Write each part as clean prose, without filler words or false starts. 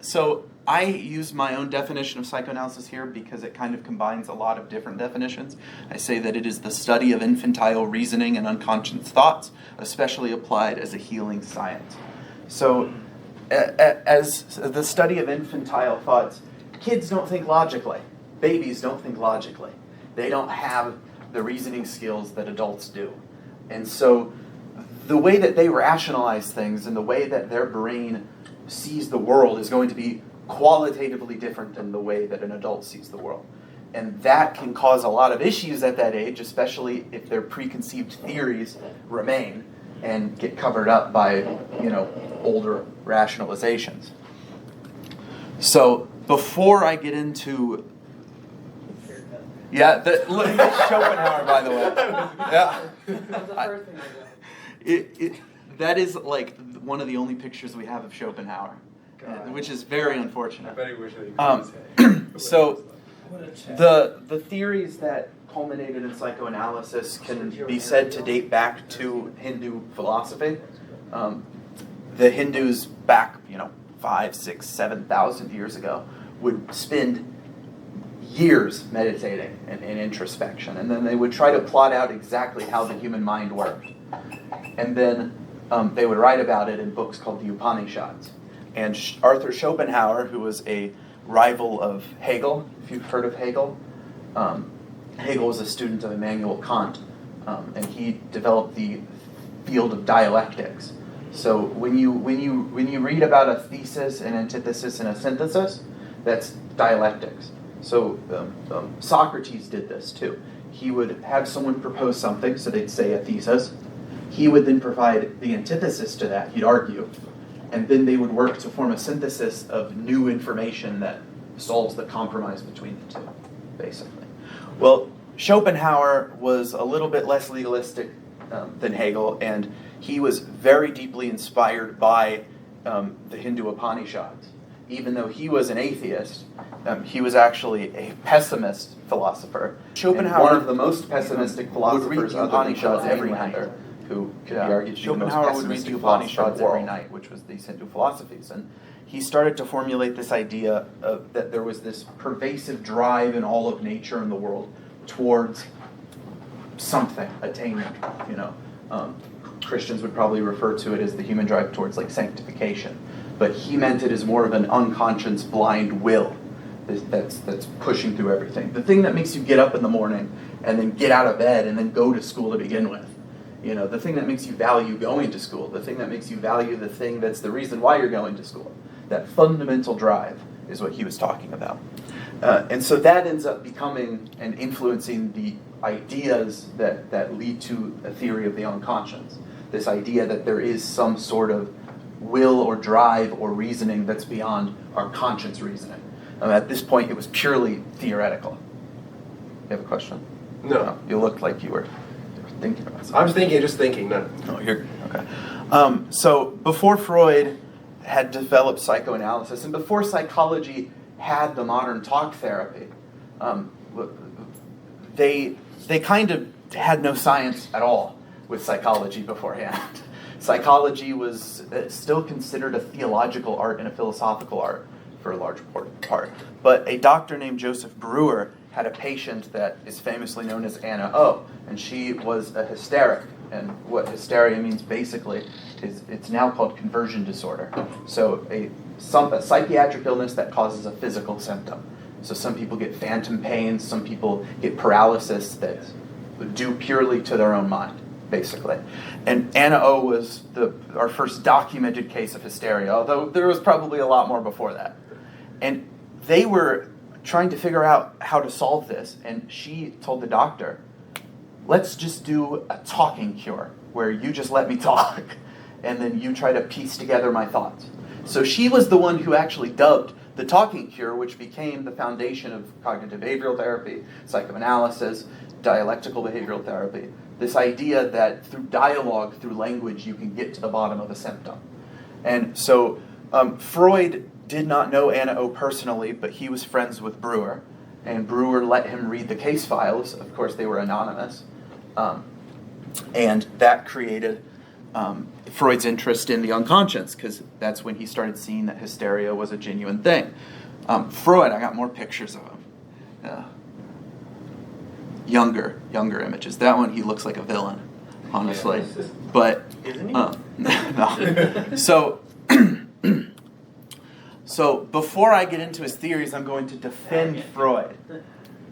So I use my own definition of psychoanalysis here because it kind of combines a lot of different definitions. I say that it is the study of infantile reasoning and unconscious thoughts, especially applied as a healing science. So as the study of infantile thoughts, kids don't think logically. Babies don't think logically. They don't have the reasoning skills that adults do. And so the way that they rationalize things and the way that their brain sees the world is going to be qualitatively different than the way that an adult sees the world. And that can cause a lot of issues at that age, especially if their preconceived theories remain and get covered up by, older rationalizations. So before I get into... Yeah, look, Schopenhauer, by the way. Yeah. That's the first thing I got. That is like one of the only pictures we have of Schopenhauer, which is very unfortunate. I bet he wished that he could say. So the theories that culminated in psychoanalysis can be said to date back to Hindu philosophy. The Hindus back, 5, 6, 7,000 years ago would spend years meditating and introspection, and then they would try to plot out exactly how the human mind worked. And then they would write about it in books called the Upanishads. And Arthur Schopenhauer, who was a rival of Hegel, if you've heard of Hegel, Hegel was a student of Immanuel Kant, and he developed the field of dialectics. So when you read about a thesis, an antithesis, and a synthesis, that's dialectics. So Socrates did this too. He would have someone propose something, so they'd say a thesis. He would then provide the antithesis to that, he'd argue, and then they would work to form a synthesis of new information that solves the compromise between the two, basically. Well, Schopenhauer was a little bit less legalistic than Hegel, and he was very deeply inspired by the Hindu Upanishads. Even though he was an atheist, he was actually a pessimist philosopher. Schopenhauer, one of the most pessimistic philosophers of the Upanishads every night, who could be argued to be the most pessimistic Upanishads every night, which was these Hindu philosophies. And he started to formulate this idea of that there was this pervasive drive in all of nature and the world towards something, attainment. Christians would probably refer to it as the human drive towards sanctification. But he meant it as more of an unconscious, blind will that's pushing through everything. The thing that makes you get up in the morning and then get out of bed and then go to school to begin with. The thing that makes you value going to school. The thing that makes you value the thing that's the reason why you're going to school. That fundamental drive is what he was talking about. And so that ends up becoming and influencing the ideas that lead to a theory of the unconscious. This idea that there is some sort of will or drive or reasoning that's beyond our conscious reasoning. At this point, it was purely theoretical. You have a question? No. You looked like you were thinking about something. I was just thinking. No. Oh, you're okay. So before Freud had developed psychoanalysis, and before psychology had the modern talk therapy, they kind of had no science at all with psychology beforehand. Psychology was still considered a theological art and a philosophical art for a large part. But a doctor named Joseph Breuer had a patient that is famously known as Anna O, and she was a hysteric. And what hysteria means basically is it's now called conversion disorder. So a psychiatric illness that causes a physical symptom. So some people get phantom pains, some people get paralysis that's due purely to their own mind, basically. And Anna O was our first documented case of hysteria, although there was probably a lot more before that. And they were trying to figure out how to solve this, and she told the doctor, let's just do a talking cure, where you just let me talk, and then you try to piece together my thoughts. So she was the one who actually dubbed the talking cure, which became the foundation of cognitive behavioral therapy, psychoanalysis, dialectical behavioral therapy. This idea that through dialogue, through language, you can get to the bottom of a symptom. And so Freud did not know Anna O personally, but he was friends with Breuer. And Breuer let him read the case files. Of course, they were anonymous. And that created Freud's interest in the unconscious, because that's when he started seeing that hysteria was a genuine thing. Freud, I got more pictures of him. Younger images. That one, he looks like a villain, honestly. Yeah. But Isn't he? no. So before I get into his theories, I'm going to defend Freud,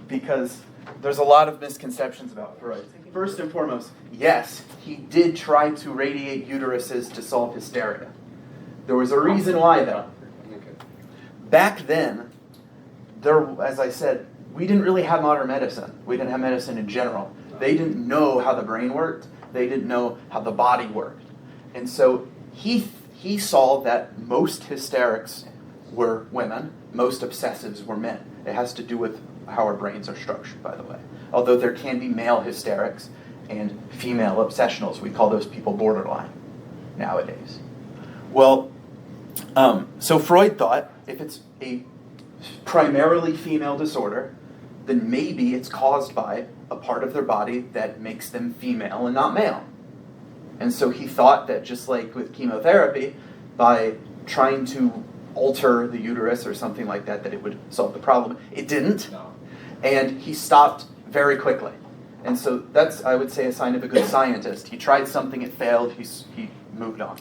because there's a lot of misconceptions about Freud. First and foremost, yes, he did try to radiate uteruses to solve hysteria. There was a reason why, though. Back then, as I said, we didn't really have modern medicine. We didn't have medicine in general. They didn't know how the brain worked. They didn't know how the body worked. And so he saw that most hysterics were women, most obsessives were men. It has to do with how our brains are structured, by the way. Although there can be male hysterics and female obsessionals. We call those people borderline nowadays. Well, so Freud thought if it's a primarily female disorder, then maybe it's caused by a part of their body that makes them female and not male. And so he thought that just like with chemotherapy, by trying to alter the uterus or something like that, that it would solve the problem. It didn't. No. And he stopped very quickly. And so that's, I would say, a sign of a good scientist. He tried something, it failed, he moved on.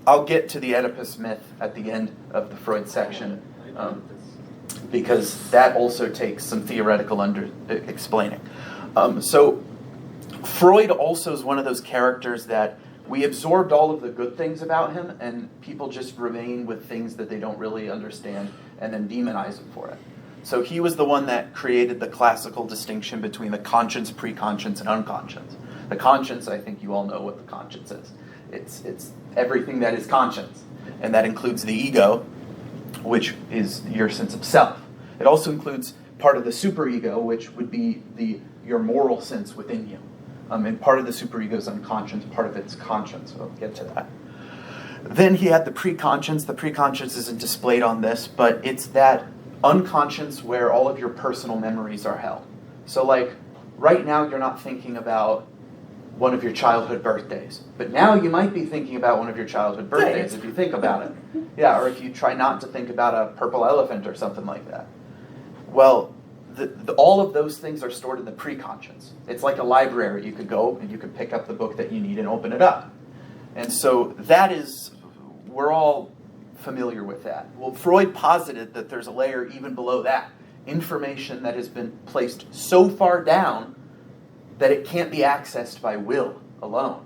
I'll get to the Oedipus myth at the end of the Freud section, because that also takes some theoretical explaining. So Freud also is one of those characters that we absorbed all of the good things about him, and people just remain with things that they don't really understand and then demonize him for it. So he was the one that created the classical distinction between the conscience, preconscience, and unconscious. The conscience, I think you all know what the conscience is. It's everything that is conscience, and that includes the ego, which is your sense of self. It also includes part of the superego, which would be your moral sense within you. And part of the superego is unconscious, part of it's conscience. We'll get to that. Then he had the preconscious. The preconscious isn't displayed on this, but it's that unconscious where all of your personal memories are held. So like, right now you're not thinking about one of your childhood birthdays. But now you might be thinking about one of your childhood birthdays if you think about it. Yeah, or if you try not to think about a purple elephant or something like that. Well, all of those things are stored in the preconscious. It's like a library. You could go and you could pick up the book that you need and open it up. And so that is, we're all familiar with that. Well, Freud posited that there's a layer even below that. Information that has been placed so far down that it can't be accessed by will alone.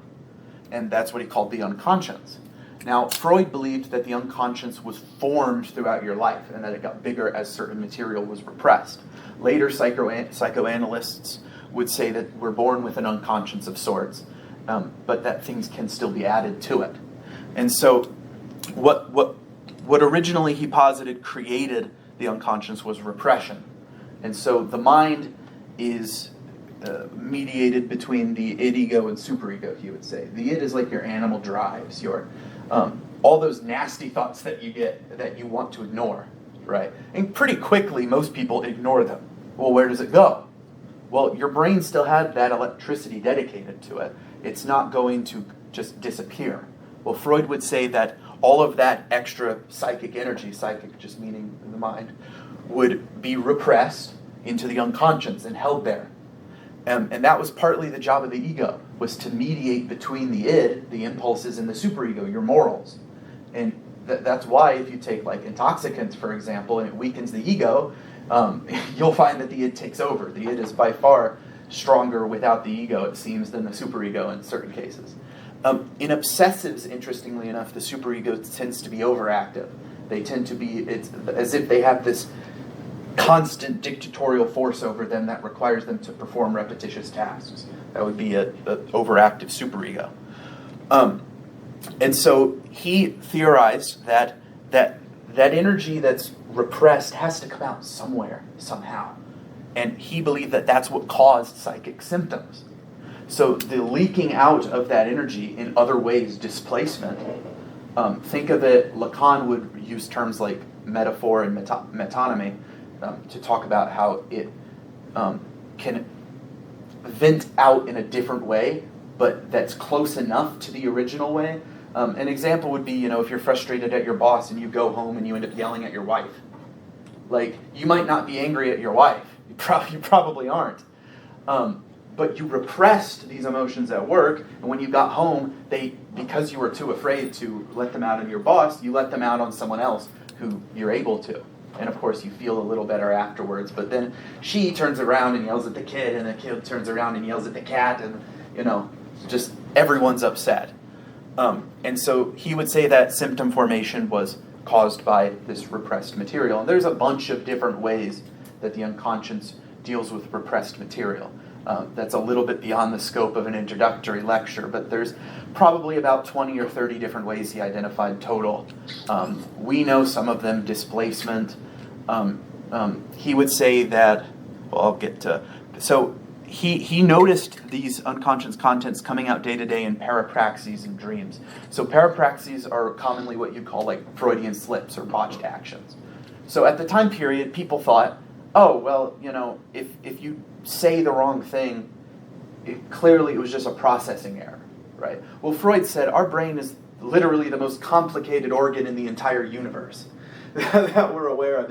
And that's what he called the unconscious. Now, Freud believed that the unconscious was formed throughout your life and that it got bigger as certain material was repressed. Later psychoanalysts would say that we're born with an unconscious of sorts, but that things can still be added to it. And so what originally he posited created the unconscious was repression. And so the mind is mediated between the id, ego, and superego, he would say. The id is like your animal drives, your all those nasty thoughts that you get that you want to ignore, right? And pretty quickly, most people ignore them. Well, where does it go? Well, your brain still had that electricity dedicated to it. It's not going to just disappear. Well, Freud would say that all of that extra psychic energy, psychic just meaning the mind, would be repressed into the unconscious and held there. And that was partly the job of the ego, was to mediate between the id, the impulses, and the superego, your morals. And that's why if you take like intoxicants, for example, and it weakens the ego, you'll find that the id takes over. The id is by far stronger without the ego, it seems, than the superego in certain cases. In obsessives, interestingly enough, the superego tends to be overactive. They tend to be, it's as if they have this constant dictatorial force over them that requires them to perform repetitious tasks. That would be an overactive superego. And so he theorized that energy that's repressed has to come out somewhere, somehow. And he believed that that's what caused psychic symptoms. So the leaking out of that energy, in other ways, displacement, think of it, Lacan would use terms like metaphor and metonymy to talk about how it can vent out in a different way but that's close enough to the original way. An example would be, if you're frustrated at your boss and you go home and you end up yelling at your wife. Like, you might not be angry at your wife. You probably aren't. But you repressed these emotions at work, and when you got home, because you were too afraid to let them out on your boss, you let them out on someone else who you're able to. And of course, you feel a little better afterwards. But then she turns around and yells at the kid, and the kid turns around and yells at the cat, and, just everyone's upset. And so he would say that symptom formation was caused by this repressed material. And there's a bunch of different ways that the unconscious deals with repressed material. That's a little bit beyond the scope of an introductory lecture, but there's probably about 20 or 30 different ways he identified total. We know some of them: displacement. He would say that, I'll get to, so he noticed these unconscious contents coming out day to day in parapraxes and dreams. So parapraxes are commonly what you call like Freudian slips or botched actions. So at the time period, people thought, oh, well, if you say the wrong thing, clearly it was just a processing error, right? Well, Freud said our brain is literally the most complicated organ in the entire universe that we're aware of.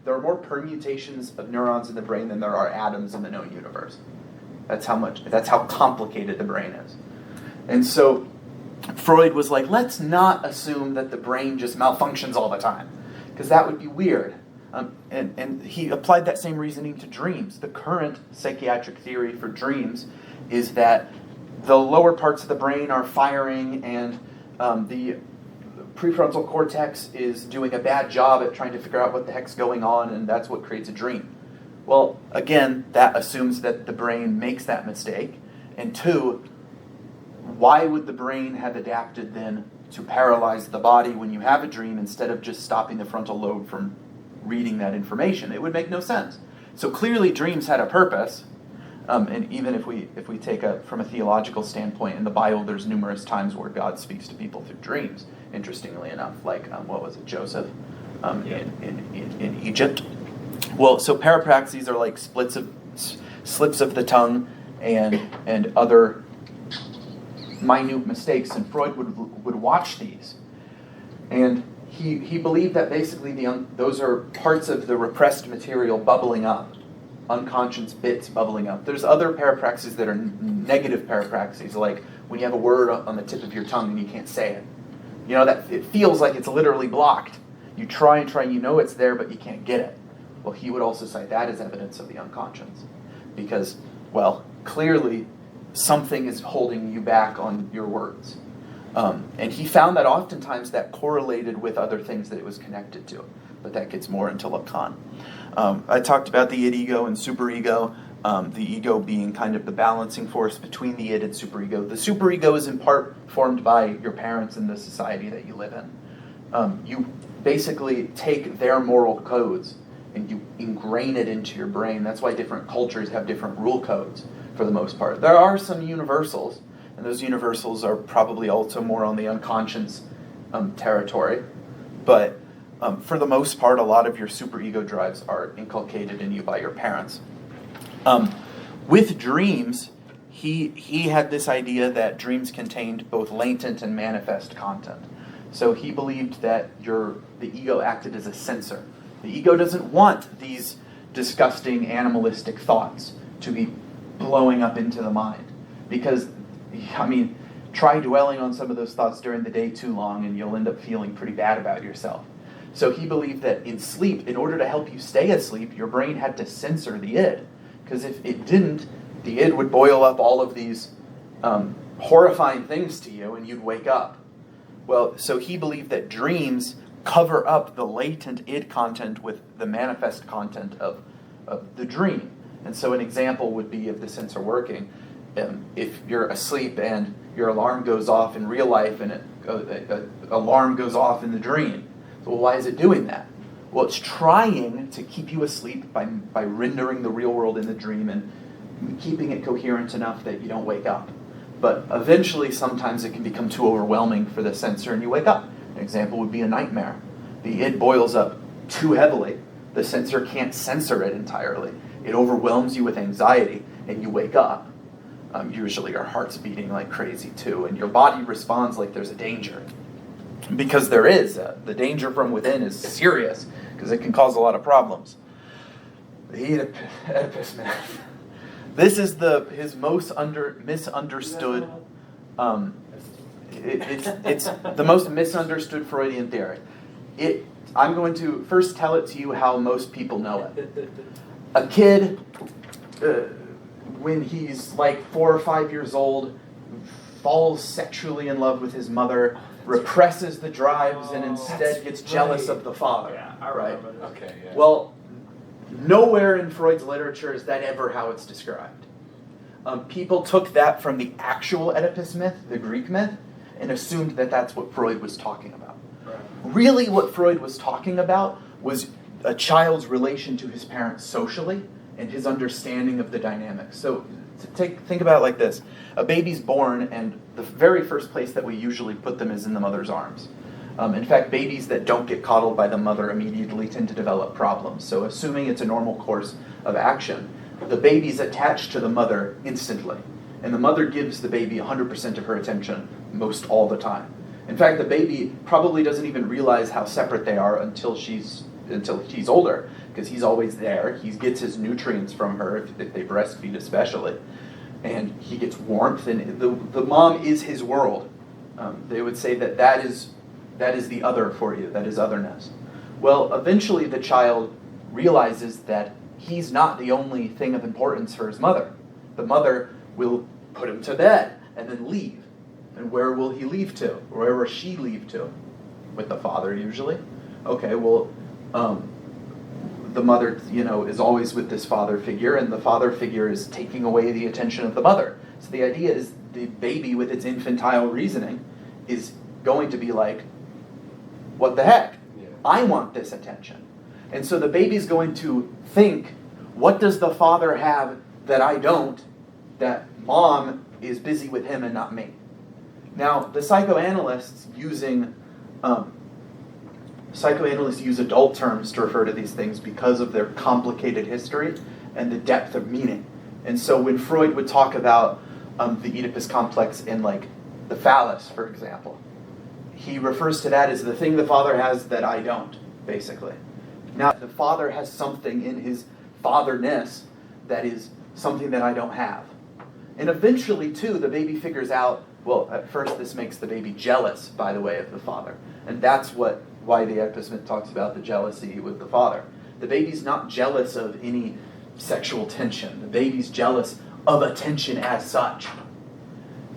There are more permutations of neurons in the brain than there are atoms in the known universe. That's how complicated the brain is. And so Freud was like, let's not assume that the brain just malfunctions all the time, because that would be weird. And he applied that same reasoning to dreams. The current psychiatric theory for dreams is that the lower parts of the brain are firing, and the prefrontal cortex is doing a bad job at trying to figure out what the heck's going on, and that's what creates a dream. Well, again, that assumes that the brain makes that mistake. And two, why would the brain have adapted then to paralyze the body when you have a dream instead of just stopping the frontal lobe from reading that information? It would make no sense. So clearly dreams had a purpose. And even if we take from a theological standpoint, in the Bible there's numerous times where God speaks to people through dreams, interestingly enough, like what was it, Joseph in Egypt. Well, so parapraxes are like slips of the tongue and other minute mistakes, and Freud would watch these, and he believed that basically those are parts of the repressed material bubbling up, unconscious bits bubbling up. There's other parapraxes that are negative parapraxes, like when you have a word on the tip of your tongue and you can't say it. That it feels like it's literally blocked. You try and try, it's there, but you can't get it. Well, he would also cite that as evidence of the unconscious, because, well, clearly something is holding you back on your words. And he found that oftentimes that correlated with other things that it was connected to. But that gets more into Lacan. I talked about the id-ego and superego, the ego being kind of the balancing force between the id and superego. The superego is in part formed by your parents and the society that you live in. You basically take their moral codes and you ingrain it into your brain. That's why different cultures have different rule codes for the most part. There are some universals, and those universals are probably also more on the unconscious territory. But for the most part, a lot of your superego drives are inculcated in you by your parents. With dreams, he had this idea that dreams contained both latent and manifest content. So he believed that the ego acted as a censor. The ego doesn't want these disgusting animalistic thoughts to be blowing up into the mind. Because, try dwelling on some of those thoughts during the day too long and you'll end up feeling pretty bad about yourself. So he believed that in sleep, in order to help you stay asleep, your brain had to censor the id. Because if it didn't, the id would boil up all of these horrifying things to you and you'd wake up. Well, so he believed that dreams cover up the latent id content with the manifest content of the dream. And so an example would be of the censor working. If you're asleep and your alarm goes off in real life and an alarm goes off in the dream. So why is it doing that? Well, it's trying to keep you asleep by rendering the real world in the dream and keeping it coherent enough that you don't wake up. But eventually, sometimes it can become too overwhelming for the censor and you wake up. An example would be a nightmare. The id boils up too heavily. The censor can't censor it entirely. It overwhelms you with anxiety and you wake up. Usually your heart's beating like crazy too, and your body responds like there's a danger. Because there is. The danger from within is serious, because it can cause a lot of problems. The Oedipus myth. This is his most misunderstood. It's the most misunderstood Freudian theory. I'm going to first tell it to you how most people know it. A kid, when he's like 4 or 5 years old, falls sexually in love with his mother, represses the drives, and instead gets jealous of the father. Yeah, I remember this. Okay, yeah. Well, nowhere in Freud's literature is that ever how it's described. People took that from the actual Oedipus myth, the Greek myth, and assumed that that's what Freud was talking about. Right. Really, what Freud was talking about was a child's relation to his parents socially and his understanding of the dynamics. So think about it like this. A baby's born, and the very first place that we usually put them is in the mother's arms. In fact, babies that don't get coddled by the mother immediately tend to develop problems. So assuming it's a normal course of action, the baby's attached to the mother instantly. And the mother gives the baby 100% of her attention most all the time. In fact, the baby probably doesn't even realize how separate they are until he's older, because he's always there. He gets his nutrients from her, if they breastfeed especially. And he gets warmth, and the mom is his world. They would say that is the other for you, that is otherness. Well, eventually the child realizes that he's not the only thing of importance for his mother. The mother will put him to bed and then leave. And where will he leave to? Where will she leave to? With the father, usually. Okay, well, the mother, is always with this father figure, and the father figure is taking away the attention of the mother. So the idea is the baby, with its infantile reasoning, is going to be like, what the heck? Yeah. I want this attention. And so the baby's going to think, what does the father have that I don't, that mom is busy with him and not me? Now, the psychoanalysts use adult terms to refer to these things because of their complicated history and the depth of meaning. And so when Freud would talk about the Oedipus complex in like the phallus, for example, he refers to that as the thing the father has that I don't, basically. Now, the father has something in his fatherness that is something that I don't have. And eventually, too, the baby figures out, well, at first this makes the baby jealous, by the way, of the father. And that's why the Oedipus myth talks about the jealousy with the father. The baby's not jealous of any sexual tension. The baby's jealous of attention as such.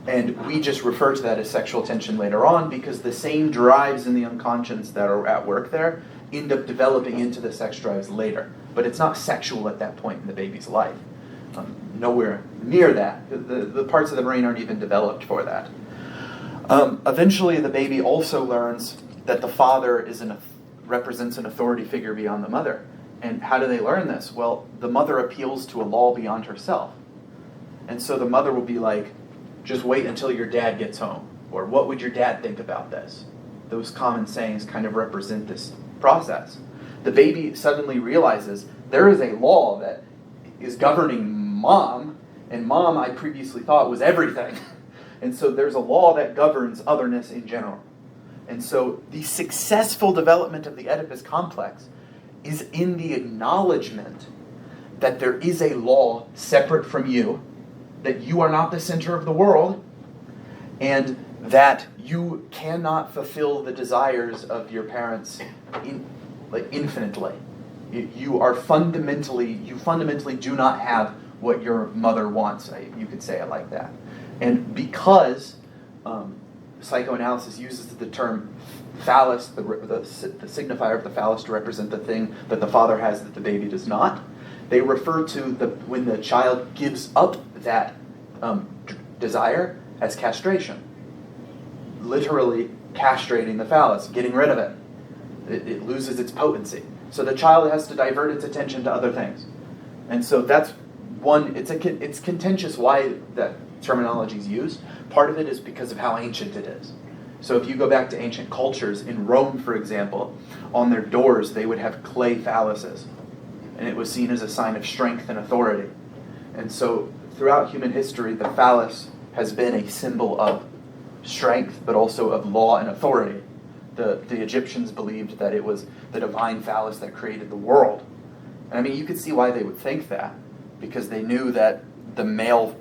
And we just refer to that as sexual tension later on because the same drives in the unconscious that are at work there end up developing into the sex drives later. But it's not sexual at that point in the baby's life. Nowhere near that. The parts of the brain aren't even developed for that. Eventually, the baby also learns that the father represents an authority figure beyond the mother. And how do they learn this? Well, the mother appeals to a law beyond herself. And so the mother will be like, just wait until your dad gets home. Or what would your dad think about this? Those common sayings kind of represent this process. The baby suddenly realizes there is a law that is governing mom, and mom I previously thought was everything. And so there's a law that governs otherness in general. And so the successful development of the Oedipus complex is in the acknowledgement that there is a law separate from you, that you are not the center of the world, and that you cannot fulfill the desires of your parents infinitely. You fundamentally do not have what your mother wants. You could say it like that. And because psychoanalysis uses the term phallus, the signifier of the phallus, to represent the thing that the father has that the baby does not, they refer to when the child gives up that desire as castration. Literally castrating the phallus, getting rid of it. It loses its potency. So the child has to divert its attention to other things. And so that's one, it's contentious why that terminology is used. Part of it is because of how ancient it is. So if you go back to ancient cultures, in Rome, for example, on their doors they would have clay phalluses. And it was seen as a sign of strength and authority. And so throughout human history, the phallus has been a symbol of strength, but also of law and authority. The Egyptians believed that it was the divine phallus that created the world. And I mean, you could see why they would think that, because they knew that the male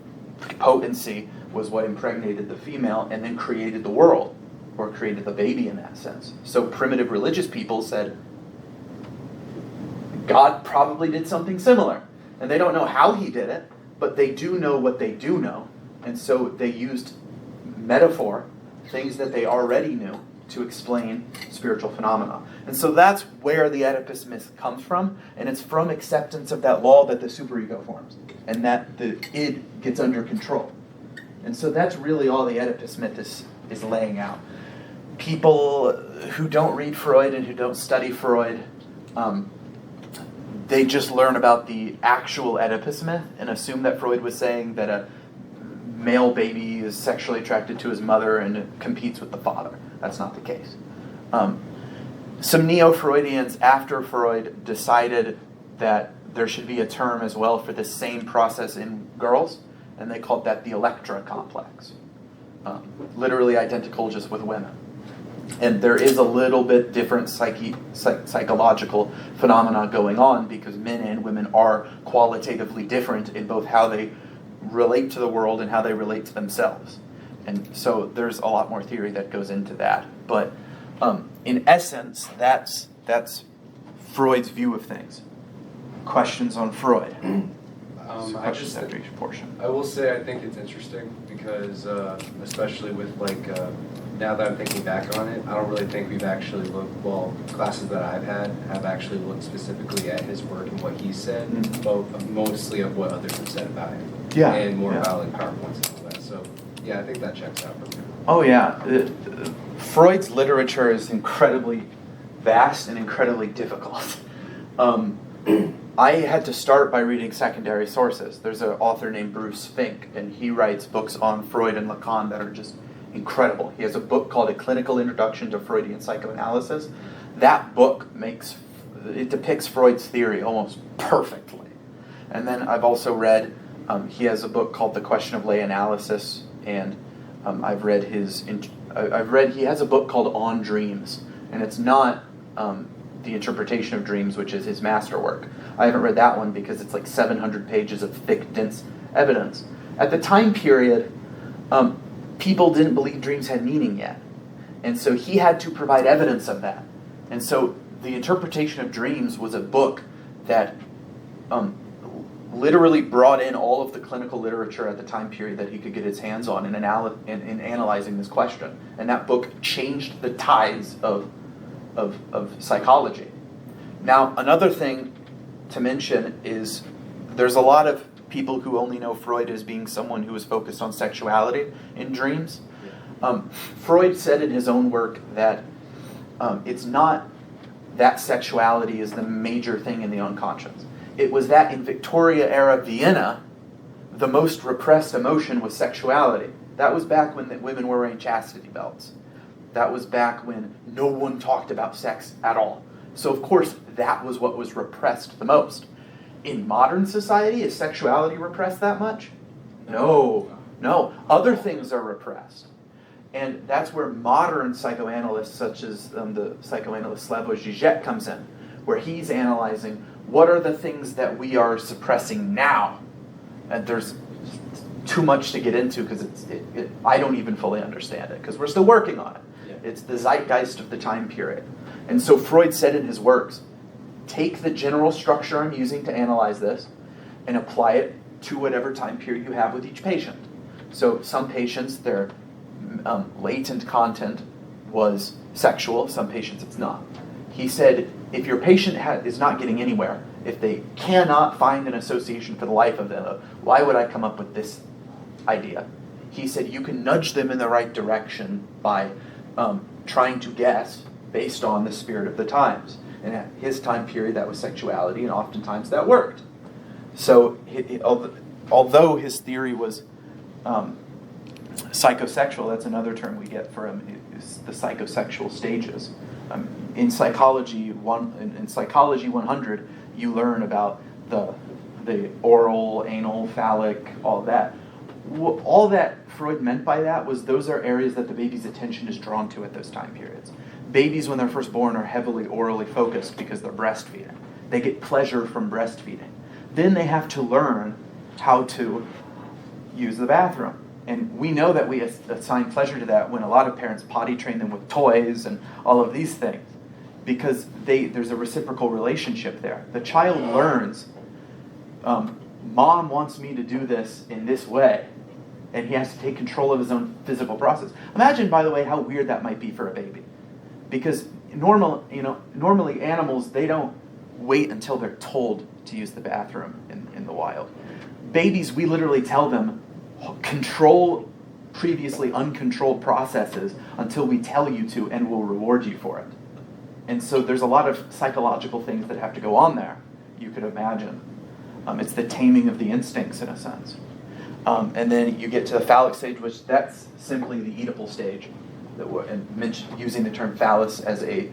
potency was what impregnated the female and then created the world, or created the baby in that sense. So primitive religious people said, God probably did something similar. And they don't know how he did it, but they do know what they do know. And so they used metaphor, things that they already knew, to explain spiritual phenomena. And so that's where the Oedipus myth comes from, and it's from acceptance of that law that the superego forms, and that the id gets under control. And so that's really all the Oedipus myth is laying out. People who don't read Freud and who don't study Freud, they just learn about the actual Oedipus myth and assume that Freud was saying that a male baby is sexually attracted to his mother and competes with the father. That's not the case. Some neo-Freudians after Freud decided that there should be a term as well for the same process in girls, and they called that the Electra complex. Literally identical, just with women. And there is a little bit different psychological phenomena going on, because men and women are qualitatively different in both how they relate to the world and how they relate to themselves. And so there's a lot more theory that goes into that. But in essence, that's Freud's view of things. Questions on Freud? Questions after each portion. I will say I think it's interesting because, especially with now that I'm thinking back on it, I don't really think we've actually looked, well, classes that I've had have actually looked specifically at his work and what he said, but mostly of what others have said about him. Yeah. And more about PowerPoints and all that. So, yeah, I think that checks out for me. Oh, yeah. Freud's literature is incredibly vast and incredibly difficult. I had to start by reading secondary sources. There's an author named Bruce Fink, and he writes books on Freud and Lacan that are just incredible. He has a book called A Clinical Introduction to Freudian Psychoanalysis. That book depicts Freud's theory almost perfectly. And then I've also read, he has a book called The Question of Lay Analysis, and he has a book called On Dreams, and it's not The Interpretation of Dreams, which is his masterwork. I haven't read that one because it's like 700 pages of thick, dense evidence. At the time period, people didn't believe dreams had meaning yet. And so he had to provide evidence of that. And so The Interpretation of Dreams was a book that literally brought in all of the clinical literature at the time period that he could get his hands on in analyzing this question. And that book changed the tides of psychology. Now, another thing to mention is there's a lot of people who only know Freud as being someone who was focused on sexuality in dreams. Freud said in his own work that it's not that sexuality is the major thing in the unconscious. It was that in Victoria-era Vienna, the most repressed emotion was sexuality. That was back when the women were wearing chastity belts. That was back when no one talked about sex at all. So of course, that was what was repressed the most. In modern society, is sexuality repressed that much? No. Other things are repressed. And that's where modern psychoanalysts, such as the psychoanalyst Slavoj Žižek, comes in, where he's analyzing what are the things that we are suppressing now. And there's too much to get into because I don't even fully understand it because we're still working on it. Yeah. It's the zeitgeist of the time period. And so Freud said in his works, take the general structure I'm using to analyze this and apply it to whatever time period you have with each patient. So some patients, their latent content was sexual, some patients it's not. He said, if your patient is not getting anywhere, if they cannot find an association for the life of them, why would I come up with this idea? He said, you can nudge them in the right direction by trying to guess based on the spirit of the times. And at his time period, that was sexuality, and oftentimes that worked. So although his theory was psychosexual, that's another term we get for him, is the psychosexual stages. In Psychology 100, you learn about the the oral, anal, phallic, all that. All that Freud meant by that was those are areas that the baby's attention is drawn to at those time periods. Babies, when they're first born, are heavily orally focused because they're breastfeeding. They get pleasure from breastfeeding. Then they have to learn how to use the bathroom. And we know that we assign pleasure to that when a lot of parents potty train them with toys and all of these things, because there's a reciprocal relationship there. The child learns, Mom wants me to do this in this way, and he has to take control of his own physical process. Imagine, by the way, how weird that might be for a baby. Because normally animals, they don't wait until they're told to use the bathroom in the wild. Babies, we literally tell them, control previously uncontrolled processes until we tell you to, and we'll reward you for it. And so there's a lot of psychological things that have to go on there, you could imagine. It's the taming of the instincts, in a sense. And then you get to the phallic stage, which that's simply the Oedipal stage, using the term phallus as a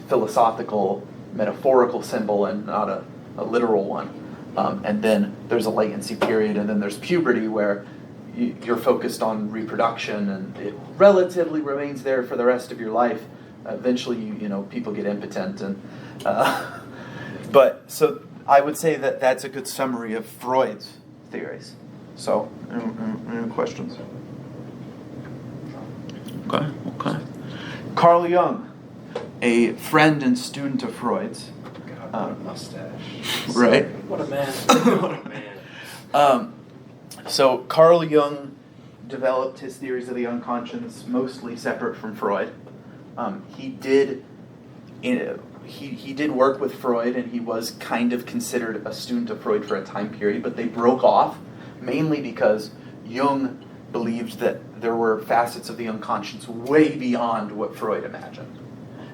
philosophical, metaphorical symbol and not a literal one. And then there's a latency period, and then there's puberty where you're focused on reproduction, and it relatively remains there for the rest of your life. Eventually, people get impotent, and but so I would say that that's a good summary of Freud's theories. So, any questions? Okay. Carl Jung, a friend and student of Freud's. God, what a mustache. Right? What a man. What a man. So Carl Jung developed his theories of the unconscious mostly separate from Freud. He did work with Freud, and he was kind of considered a student of Freud for a time period, but they broke off mainly because Jung believed that there were facets of the unconscious way beyond what Freud imagined.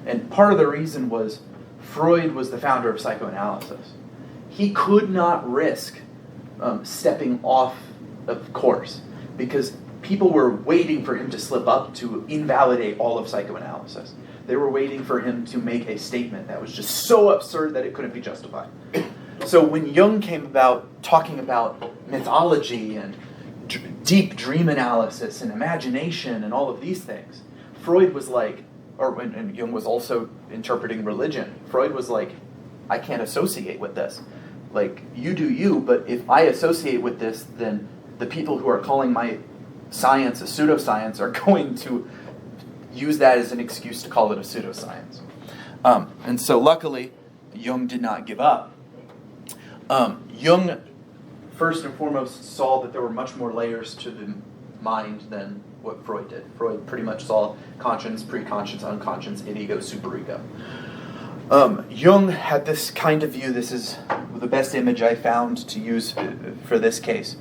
And part of the reason was Freud was the founder of psychoanalysis. He could not risk stepping off of course, because people were waiting for him to slip up to invalidate all of psychoanalysis. They were waiting for him to make a statement that was just so absurd that it couldn't be justified. So when Jung came about talking about mythology and deep dream analysis and imagination and all of these things, Freud was like, and Jung was also interpreting religion. Freud was like, I can't associate with this. Like, you do you, but if I associate with this, then the people who are calling my science a pseudoscience are going to use that as an excuse to call it a pseudoscience. And so luckily, Jung did not give up. Jung, first and foremost, saw that there were much more layers to the mind than what Freud did. Freud pretty much saw conscience, preconscious, unconscious, id-ego, superego. Jung had this kind of view. This is the best image I found to use for this case.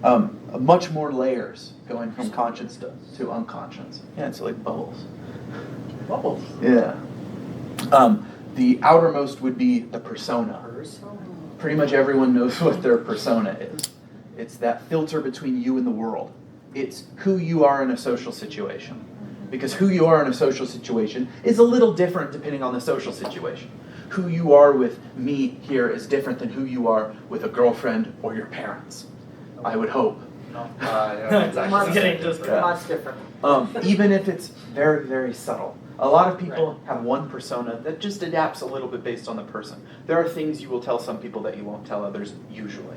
Much more layers going from conscious to unconscious. Yeah, it's like bubbles. Bubbles. Yeah. The outermost would be the persona. Pretty much everyone knows what their persona is. It's that filter between you and the world. It's who you are in a social situation. Because who you are in a social situation is a little different depending on the social situation. Who you are with me here is different than who you are with a girlfriend or your parents. I would hope. I'm kidding, just much different. Even if it's very, very subtle. A lot of people have one persona that just adapts a little bit based on the person. There are things you will tell some people that you won't tell others usually.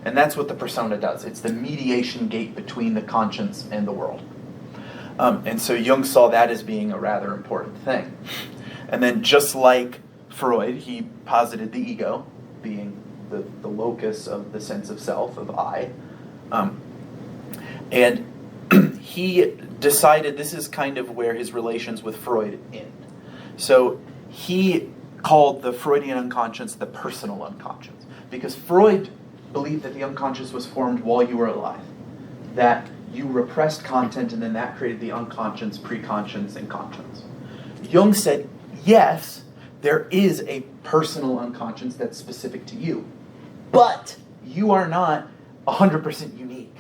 And that's what the persona does. It's the mediation gate between the conscience and the world. And so Jung saw that as being a rather important thing. And then just like Freud, he posited the ego being the locus of the sense of self, of I. And he decided this is kind of where his relations with Freud end. So he called the Freudian unconscious the personal unconscious, because Freud believed that the unconscious was formed while you were alive, that you repressed content and then that created the unconscious, preconscious, and conscience. Jung said, yes, there is a personal unconscious that's specific to you, but you are not 100% unique.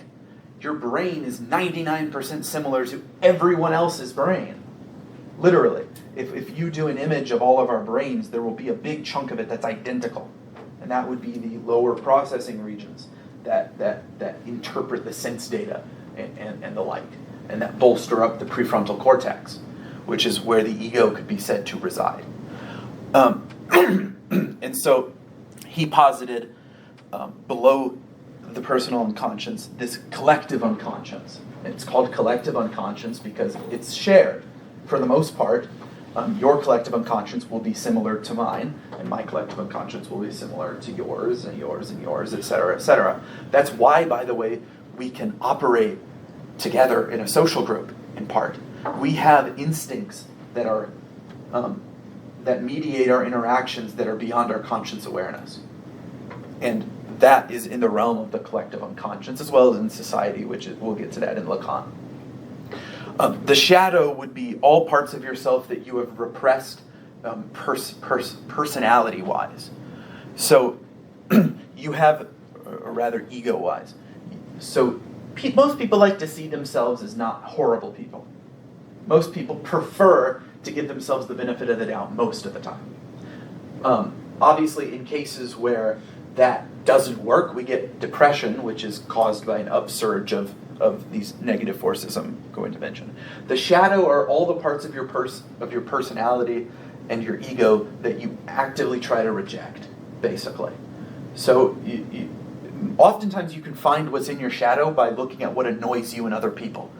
Your brain is 99% similar to everyone else's brain. Literally. If you do an image of all of our brains, there will be a big chunk of it that's identical. And and that would be the lower processing regions that interpret the sense data and the like, and that bolster up the prefrontal cortex, which is where the ego could be said to reside. And so he posited below the personal unconscious this collective unconscious. It's called collective unconscious because it's shared. For the most part, your collective unconscious will be similar to mine, and my collective unconscious will be similar to yours, and yours, and yours, et cetera, et cetera. That's why, by the way, we can operate together in a social group, in part. We have instincts that are that mediate our interactions that are beyond our conscious awareness. And that is in the realm of the collective unconscious, as well as in society, which we'll get to that in Lacan. The shadow would be all parts of yourself that you have repressed personality-wise. So you have, or rather ego-wise. So most people like to see themselves as not horrible people. Most people prefer to give themselves the benefit of the doubt most of the time. Obviously, in cases where that doesn't work, we get depression, which is caused by an upsurge of these negative forces I'm going to mention. The shadow are all the parts of your personality and your ego that you actively try to reject, basically. So oftentimes you can find what's in your shadow by looking at what annoys you in other people.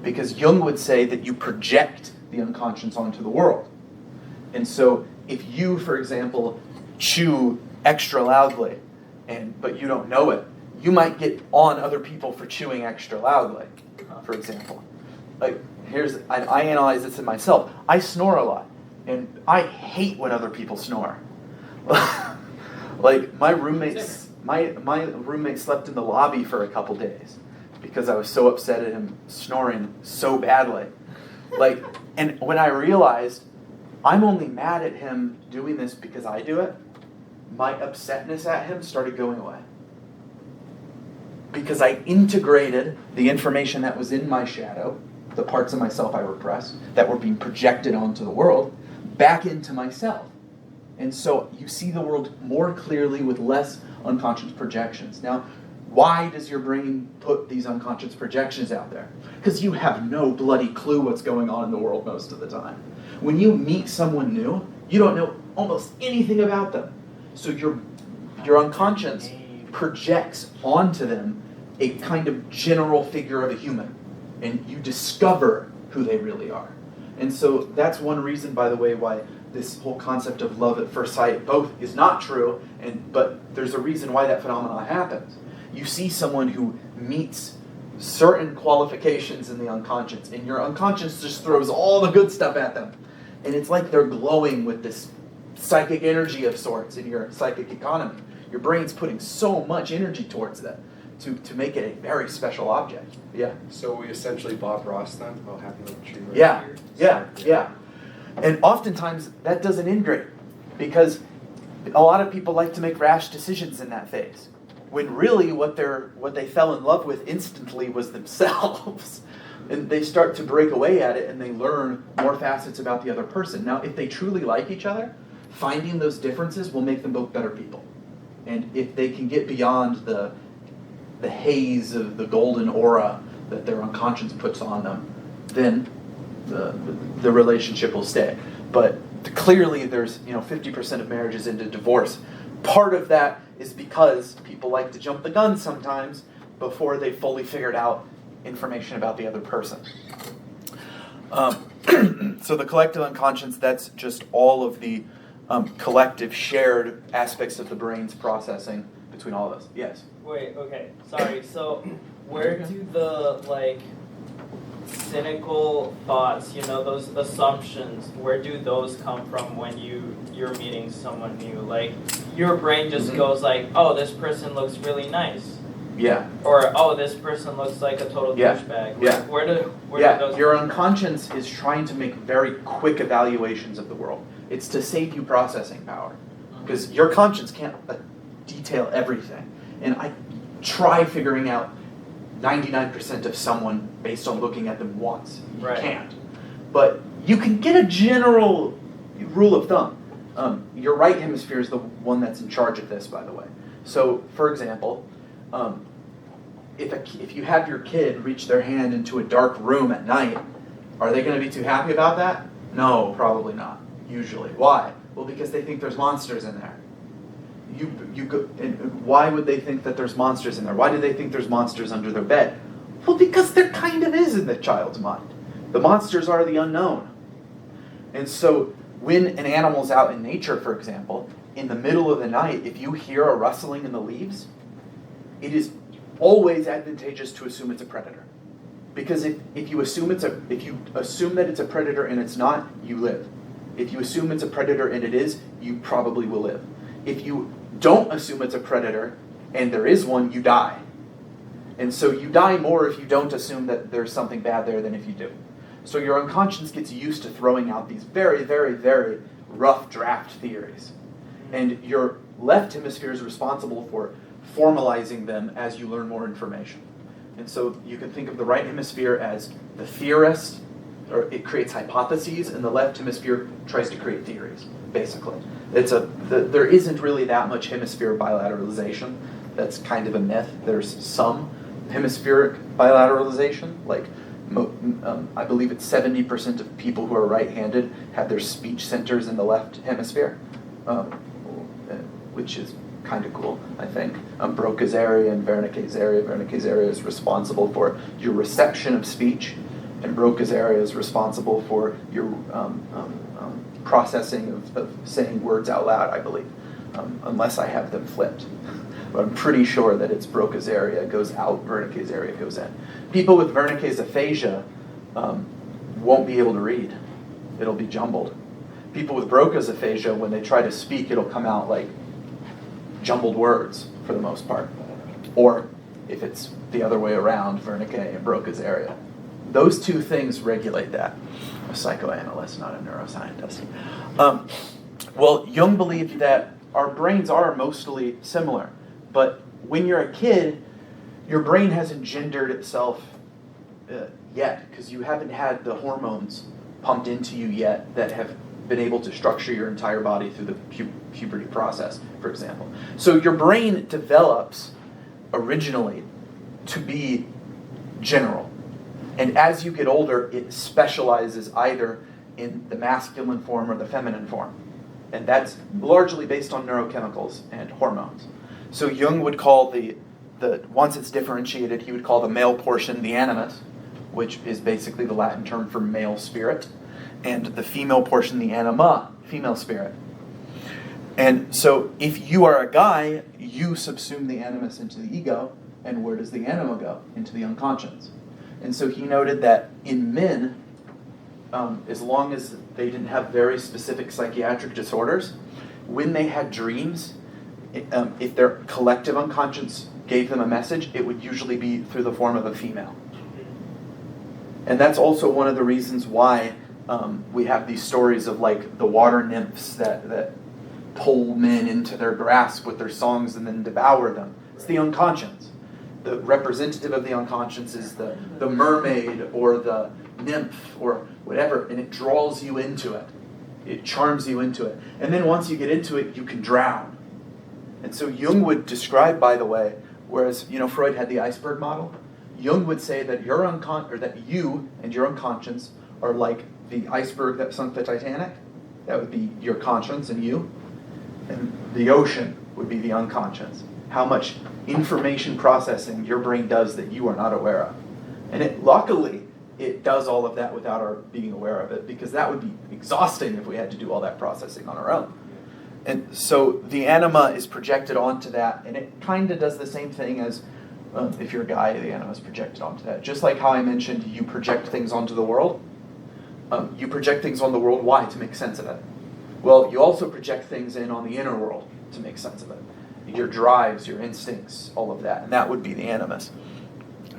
Because Jung would say that you project the unconscious onto the world. And so if you, for example, chew extra loudly, but you don't know it, you might get on other people for chewing extra loudly, for example. Like, I analyze this in myself. I snore a lot, and I hate when other people snore. Like, my roommate slept in the lobby for a couple days because I was so upset at him snoring so badly. Like, and when I realized I'm only mad at him doing this because I do it, my upsetness at him started going away. Because I integrated the information that was in my shadow, the parts of myself I repressed, that were being projected onto the world, back into myself. And so you see the world more clearly with less unconscious projections. Now, why does your brain put these unconscious projections out there? Because you have no bloody clue what's going on in the world most of the time. When you meet someone new, you don't know almost anything about them. So your unconscious projects onto them a kind of general figure of a human, and you discover who they really are. And so that's one reason, by the way, why this whole concept of love at first sight both is not true, but there's a reason why that phenomenon happens. You see someone who meets certain qualifications in the unconscious, and your unconscious just throws all the good stuff at them. And it's like they're glowing with this psychic energy of sorts in your psychic economy. Your brain's putting so much energy towards that to make it a very special object. Yeah. So we essentially Bob Ross then? Oh, happy little tree right here. Yeah. And oftentimes that doesn't end great because a lot of people like to make rash decisions in that phase, when really what they fell in love with instantly was themselves. And they start to break away at it and they learn more facets about the other person. Now, if they truly like each other, finding those differences will make them both better people. And if they can get beyond the haze of the golden aura that their unconscious puts on them, then the relationship will stay. But clearly there's 50% of marriages into divorce. Part of that is because people like to jump the gun sometimes before they fully figured out information about the other person. So the collective unconscious, that's just all of the collective shared aspects of the brain's processing between all of us. Yes? Wait, okay, sorry. So where do the, cynical thoughts, those assumptions, where do those come from when you're meeting someone new? Like, your brain just goes like, oh, this person looks really nice. Yeah. Or, oh, this person looks like a total douchebag. Yeah. Where do those your come from? unconscious is trying to make very quick evaluations of the world. It's to save you processing power. Because your conscience can't detail everything. And I try figuring out 99% of someone based on looking at them once. You Right. can't. But you can get a general rule of thumb. Your right hemisphere is the one that's in charge of this, by the way. So, for example, if you have your kid reach their hand into a dark room at night, are they going to be too happy about that? No, probably not, usually. Why? Well, because they think there's monsters in there. And why would they think that there's monsters in there? Why do they think there's monsters under their bed? Well, because there kind of is in the child's mind. The monsters are the unknown. And so when an animal's out in nature, for example, in the middle of the night, if you hear a rustling in the leaves, it is always advantageous to assume it's a predator. Because if you assume that it's a predator and it's not, you live. If you assume it's a predator and it is, you probably will live. If you don't assume it's a predator and there is one, you die. And so you die more if you don't assume that there's something bad there than if you do. So your unconscious gets used to throwing out these very, very, very rough draft theories. And your left hemisphere is responsible for formalizing them as you learn more information. And so you can think of the right hemisphere as the theorist, or it creates hypotheses, and the left hemisphere tries to create theories, basically. There isn't really that much hemisphere bilateralization. That's kind of a myth. There's some hemispheric bilateralization, like I believe it's 70% of people who are right-handed have their speech centers in the left hemisphere, which is kind of cool, I think. Broca's area and Wernicke's area. Wernicke's area is responsible for your reception of speech, and Broca's area is responsible for your processing of saying words out loud, I believe, unless I have them flipped. But I'm pretty sure that it's Broca's area goes out, Wernicke's area goes in. People with Wernicke's aphasia won't be able to read. It'll be jumbled. People with Broca's aphasia, when they try to speak, it'll come out like jumbled words for the most part. Or if it's the other way around, Wernicke and Broca's area. Those two things regulate that. I'm a psychoanalyst, not a neuroscientist. Well, Jung believed that our brains are mostly similar. But when you're a kid, your brain hasn't gendered itself yet, because you haven't had the hormones pumped into you yet that have been able to structure your entire body through the puberty process, for example. So your brain develops originally to be general. And as you get older, it specializes either in the masculine form or the feminine form. And that's largely based on neurochemicals and hormones. So Jung would call the once it's differentiated, he would call the male portion the animus, which is basically the Latin term for male spirit, and the female portion the anima, female spirit. And so if you are a guy, you subsume the animus into the ego, and where does the anima go? Into the unconscious. And so he noted that in men, as long as they didn't have very specific psychiatric disorders, when they had dreams, if their collective unconscious gave them a message, it would usually be through the form of a female. And that's also one of the reasons why we have these stories of like the water nymphs that pull men into their grasp with their songs and then devour them. It's the unconscious. The representative of the unconscious is the mermaid or the nymph or whatever, and it draws you into it. It charms you into it. And then once you get into it, you can drown. And so Jung would describe, by the way, whereas Freud had the iceberg model, Jung would say that that you and your unconscious are like the iceberg that sunk the Titanic. That would be your conscience and you. And the ocean would be the unconscious. How much information processing your brain does that you are not aware of. And luckily, it does all of that without our being aware of it, because that would be exhausting if we had to do all that processing on our own. And so the anima is projected onto that, and it kind of does the same thing as if you're a guy, the anima is projected onto that. Just like how I mentioned you project things onto the world. You project things on the world, why? To make sense of it. Well, you also project things in on the inner world to make sense of it. Your drives, your instincts, all of that. And that would be the animus,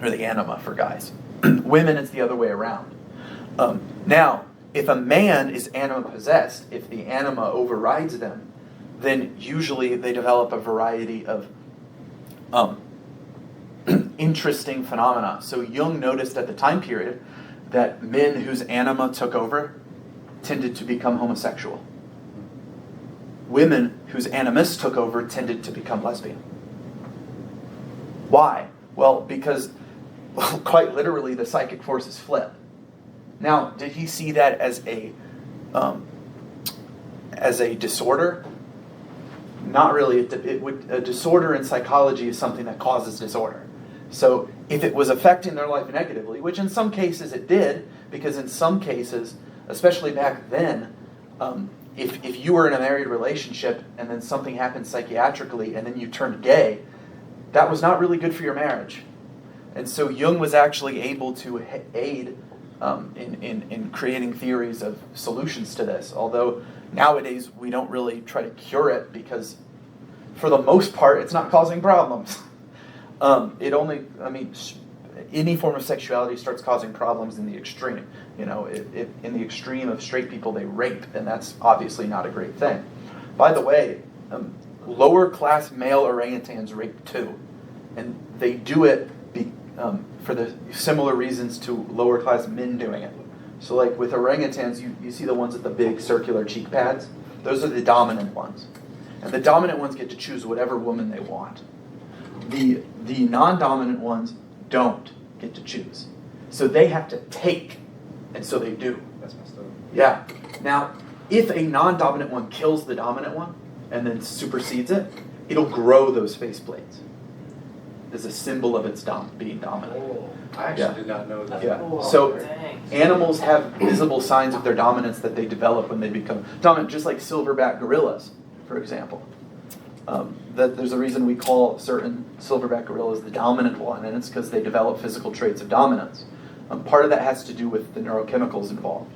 or the anima for guys. Women, it's the other way around. Now, if a man is anima-possessed, if the anima overrides them, then usually they develop a variety of interesting phenomena. So Jung noticed at the time period that men whose anima took over tended to become homosexual. women whose animus took over tended to become lesbian. Why? Well, because quite literally the psychic forces flip. Now, did he see that as a disorder? Not really. A disorder in psychology is something that causes disorder. So if it was affecting their life negatively, which in some cases it did, because in some cases, especially back then, if you were in a married relationship and then something happened psychiatrically and then you turned gay, that was not really good for your marriage. And so Jung was actually able to aid in creating theories of solutions to this, although nowadays we don't really try to cure it because for the most part it's not causing problems. Any form of sexuality starts causing problems in the extreme. In the extreme of straight people, they rape, and that's obviously not a great thing. By the way, lower class male orangutans rape too, and they do it for the similar reasons to lower class men doing it. So like with orangutans, you see the ones with the big circular cheek pads? Those are the dominant ones. And the dominant ones get to choose whatever woman they want. The non-dominant ones don't get to choose. So they have to take, and so they do. That's messed up. Yeah. Now, if a non-dominant one kills the dominant one and then supersedes it, it'll grow those faceplates as a symbol of its being dominant. Oh, I actually did not know that. Yeah. Oh, So dang. animals have visible signs of their dominance that they develop when they become dominant, just like silverback gorillas, for example. That there's a reason we call certain silverback gorillas the dominant one, and it's because they develop physical traits of dominance. Part of that has to do with the neurochemicals involved.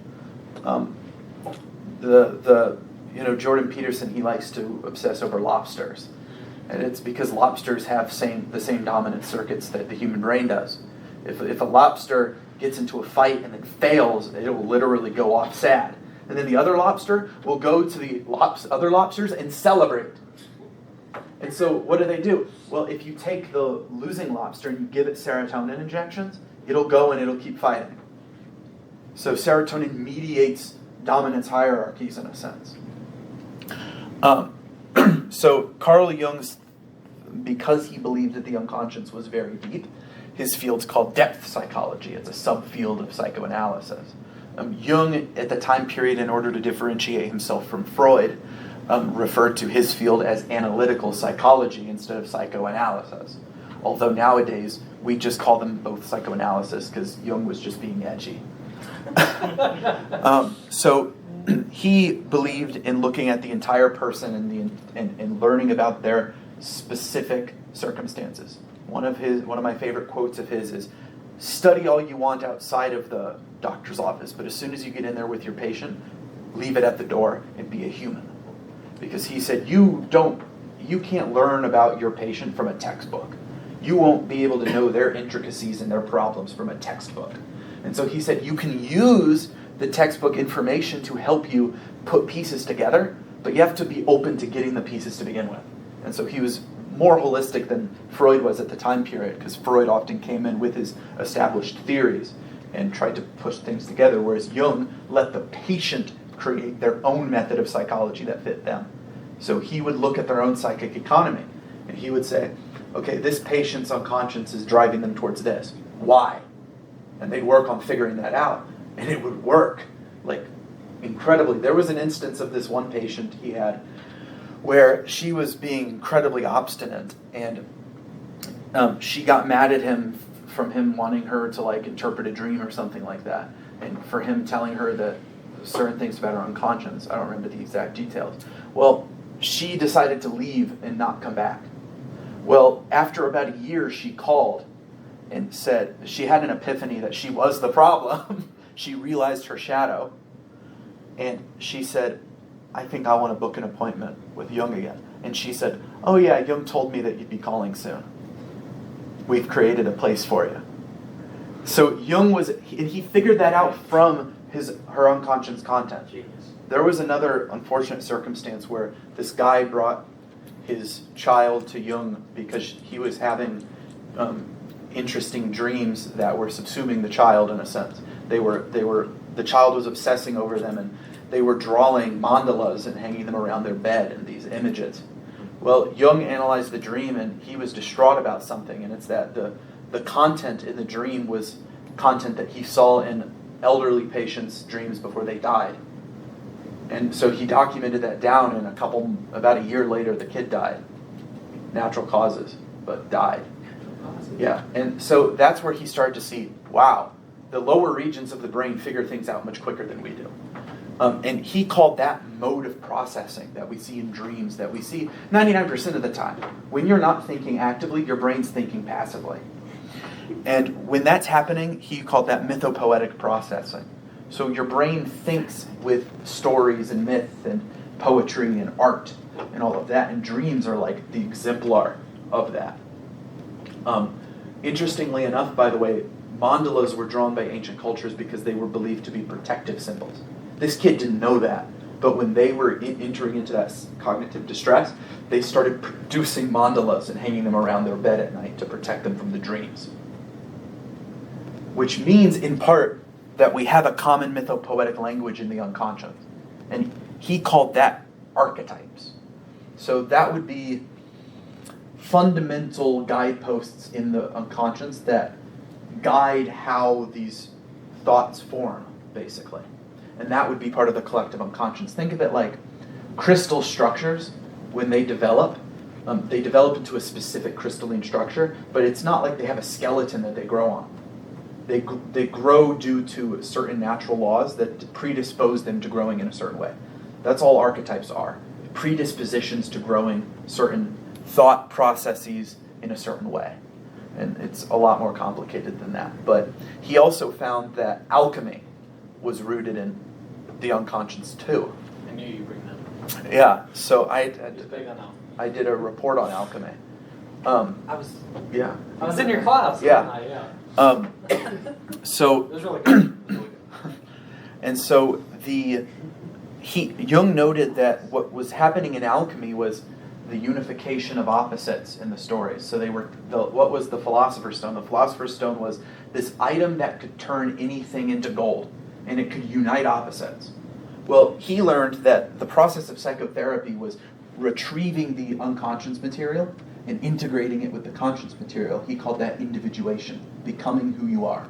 Jordan Peterson, he likes to obsess over lobsters, and it's because lobsters have the same dominant circuits that the human brain does. If a lobster gets into a fight and then fails, it will literally go off sad, and then the other lobster will go to the other lobsters and celebrate. And so what do? Well, if you take the losing lobster and you give it serotonin injections, it'll go and it'll keep fighting. So serotonin mediates dominance hierarchies in a sense. So Carl Jung's, because he believed that the unconscious was very deep, his field's called depth psychology. It's a subfield of psychoanalysis. Jung, at the time period, in order to differentiate himself from Freud, referred to his field as analytical psychology instead of psychoanalysis. Although nowadays, we just call them both psychoanalysis because Jung was just being edgy. So he believed in looking at the entire person and learning about their specific circumstances. One of my favorite quotes of his is, "Study all you want outside of the doctor's office, but as soon as you get in there with your patient, leave it at the door and be a human." Because he said, you can't learn about your patient from a textbook. You won't be able to know their intricacies and their problems from a textbook. And so he said, you can use the textbook information to help you put pieces together, but you have to be open to getting the pieces to begin with. And so he was more holistic than Freud was at the time period, because Freud often came in with his established theories and tried to push things together, whereas Jung let the patient create their own method of psychology that fit them. So he would look at their own psychic economy, and he would say, okay, this patient's unconscious is driving them towards this. Why? And they'd work on figuring that out, and it would work, like, incredibly. There was an instance of this one patient he had where she was being incredibly obstinate, and she got mad at him from him wanting her to, like, interpret a dream or something like that, and for him telling her that certain things about her unconscious. I don't remember the exact details. Well, she decided to leave and not come back. Well, after about a year, she called and said she had an epiphany that she was the problem. She realized her shadow, and she said, I think I want to book an appointment with Jung again. And she said, oh yeah, Jung told me that you'd be calling soon. We've created a place for you. So Jung he figured that out from her unconscious content. There was another unfortunate circumstance where this guy brought his child to Jung because he was having interesting dreams that were subsuming the child in a sense. The child was obsessing over them, and they were drawing mandalas and hanging them around their bed and these images. Well, Jung analyzed the dream and he was distraught about something, and it's that the content in the dream was content that he saw in elderly patients' dreams before they died. And so he documented that down, and about a year later, the kid died. Natural causes, but died. Yeah, and so that's where he started to see, wow, the lower regions of the brain figure things out much quicker than we do. And he called that mode of processing that we see in dreams, that we see 99% of the time. When you're not thinking actively, your brain's thinking passively. And when that's happening, he called that mythopoetic processing. So your brain thinks with stories and myth and poetry and art and all of that, and dreams are like the exemplar of that. Interestingly enough, by the way, mandalas were drawn by ancient cultures because they were believed to be protective symbols. This kid didn't know that, but when they were entering into that cognitive distress, they started producing mandalas and hanging them around their bed at night to protect them from the dreams. Which means, in part, that we have a common mythopoetic language in the unconscious. And he called that archetypes. So that would be fundamental guideposts in the unconscious that guide how these thoughts form, basically. And that would be part of the collective unconscious. Think of it like crystal structures. When they develop into a specific crystalline structure, but it's not like they have a skeleton that they grow on. They grow due to certain natural laws that predispose them to growing in a certain way. That's all archetypes are. Predispositions to growing certain thought processes in a certain way. And it's a lot more complicated than that. But he also found that alchemy was rooted in the unconscious too. I knew you'd bring that up. Yeah, so I did a report on alchemy. I was in your class. Yeah. So it was really good. and so Jung noted that what was happening in alchemy was the unification of opposites in the stories. So what was the Philosopher's Stone? The Philosopher's Stone was this item that could turn anything into gold, and it could unite opposites. Well, he learned that the process of psychotherapy was retrieving the unconscious material and integrating it with the conscious material. He called that individuation, becoming who you are,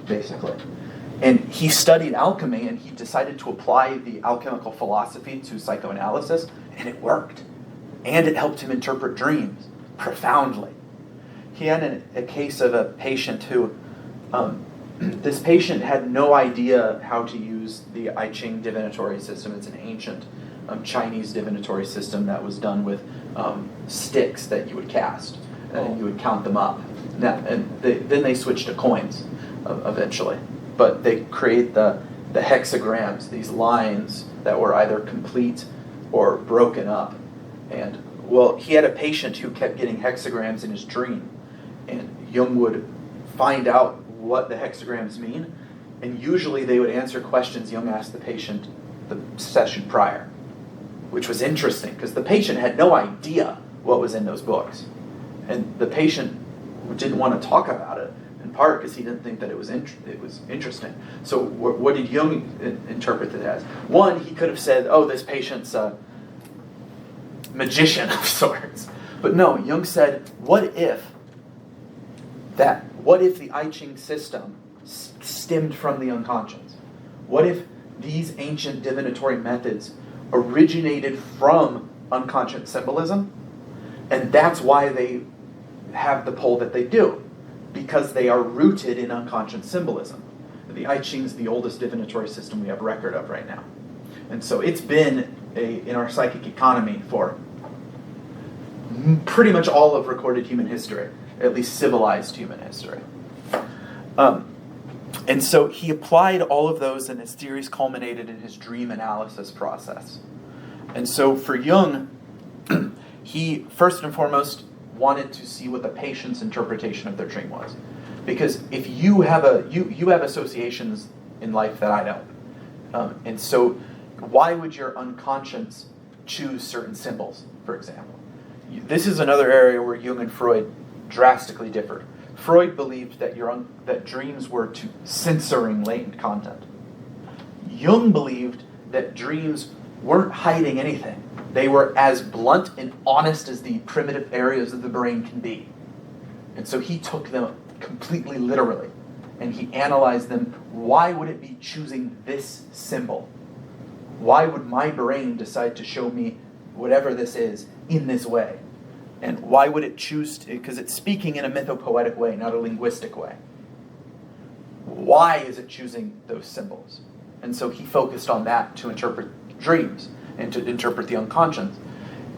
basically. And he studied alchemy, and he decided to apply the alchemical philosophy to psychoanalysis, and it worked. And it helped him interpret dreams profoundly. He had a case of a patient who, this patient had no idea how to use the I Ching divinatory system. It's an ancient Chinese divinatory system that was done with sticks that you would cast, and you would count them up. Then they switched to coins eventually. But they create the hexagrams, these lines that were either complete or broken up. And, well, he had a patient who kept getting hexagrams in his dream. And Jung would find out what the hexagrams mean. And usually they would answer questions Jung asked the patient the session prior, which was interesting because the patient had no idea what was in those books. And the patient didn't want to talk about it, in part because he didn't think that it was interesting. So what did Jung interpret it as? One, he could have said, oh, this patient's a magician of sorts. But no, Jung said, what if the I Ching system stemmed from the unconscious? What if these ancient divinatory methods originated from unconscious symbolism, and that's why they have the pull that they do, because they are rooted in unconscious symbolism. The I Ching is the oldest divinatory system we have record of right now. And so it's been in our psychic economy for pretty much all of recorded human history, at least civilized human history. And so he applied all of those, and his theories culminated in his dream analysis process. And so for Jung, he first and foremost wanted to see what the patient's interpretation of their dream was. Because if you have you have associations in life that I don't. And so why would your unconscious choose certain symbols, for example? This is another area where Jung and Freud drastically differed. Freud believed that dreams were censoring latent content. Jung believed that dreams weren't hiding anything. They were as blunt and honest as the primitive areas of the brain can be. And so he took them completely literally, and he analyzed them. Why would it be choosing this symbol? Why would my brain decide to show me whatever this is in this way? And why would it choose to, because it's speaking in a mythopoetic way, not a linguistic way. Why is it choosing those symbols? And so he focused on that to interpret dreams and to interpret the unconscious.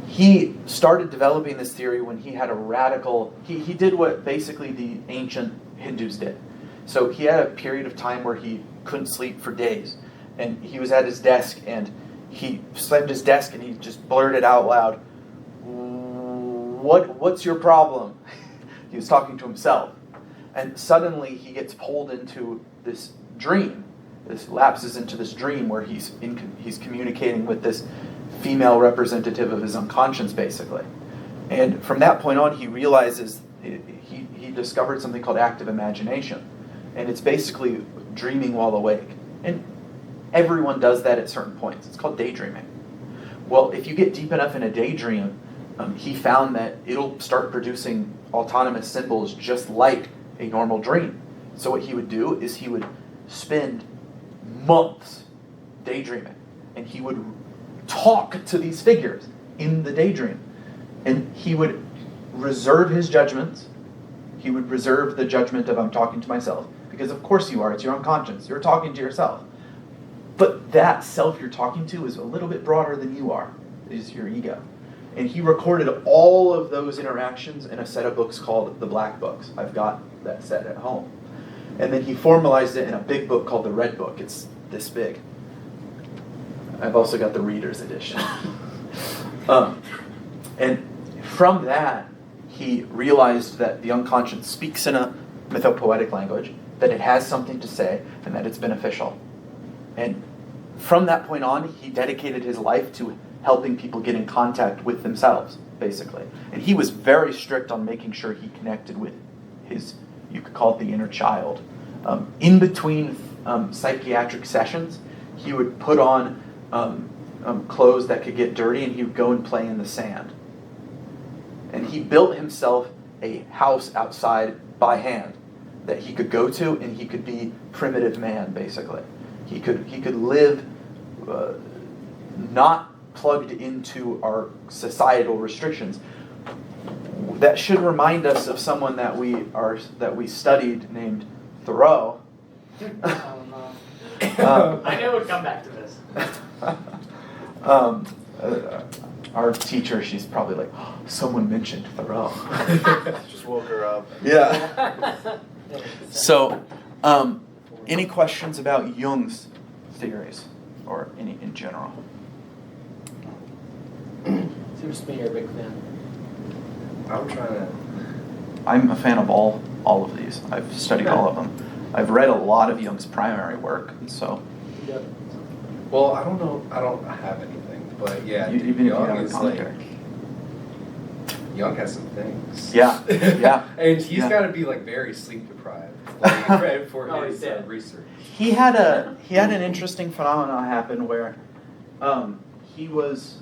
He started developing this theory when he had a radical, he did what basically the ancient Hindus did. So he had a period of time where he couldn't sleep for days. And he was at his desk, and he slammed his desk, and he just blurted out loud, What's your problem? He was talking to himself. And suddenly he gets pulled into this dream. This lapses into this dream where he's communicating with this female representative of his unconscious, basically. And from that point on, he realizes, he discovered something called active imagination. And it's basically dreaming while awake. And everyone does that at certain points. It's called daydreaming. Well, if you get deep enough in a daydream, he found that it'll start producing autonomous symbols just like a normal dream. So what he would do is he would spend months daydreaming, and he would talk to these figures in the daydream. And he would reserve his judgments. He would reserve the judgment of I'm talking to myself, because of course you are, it's your unconscious. You're talking to yourself. But that self you're talking to is a little bit broader than you are, is your ego. And he recorded all of those interactions in a set of books called the Black Books. I've got that set at home. And then he formalized it in a big book called the Red Book. It's this big. I've also got the Reader's Edition. And from that, he realized that the unconscious speaks in a mythopoetic language, that it has something to say, and that it's beneficial. And from that point on, he dedicated his life to helping people get in contact with themselves, basically. And he was very strict on making sure he connected with his, you could call it the inner child. In between psychiatric sessions, he would put on clothes that could get dirty, and he would go and play in the sand. And he built himself a house outside by hand that he could go to, and he could be primitive man, basically. He could live not plugged into our societal restrictions. That should remind us of someone that we studied named Thoreau. Oh, no. I knew it would come back to this. Our teacher, she's probably like, oh, someone mentioned Thoreau. Just woke her up. Yeah. So, any questions about Jung's theories, or any in general? Seems to me you're a big fan. I'm trying to. I'm a fan of all of these. I've studied all of them. I've read a lot of Jung's primary work, and so. Yep. Well, I don't know. I don't have anything, but yeah, Even if you Jung have a is like. commentary. Jung has some things. Yeah, yeah. And he's Yeah. got to be like very sleep deprived like, for Oh, his he did. research. He had an interesting phenomenon happen where he was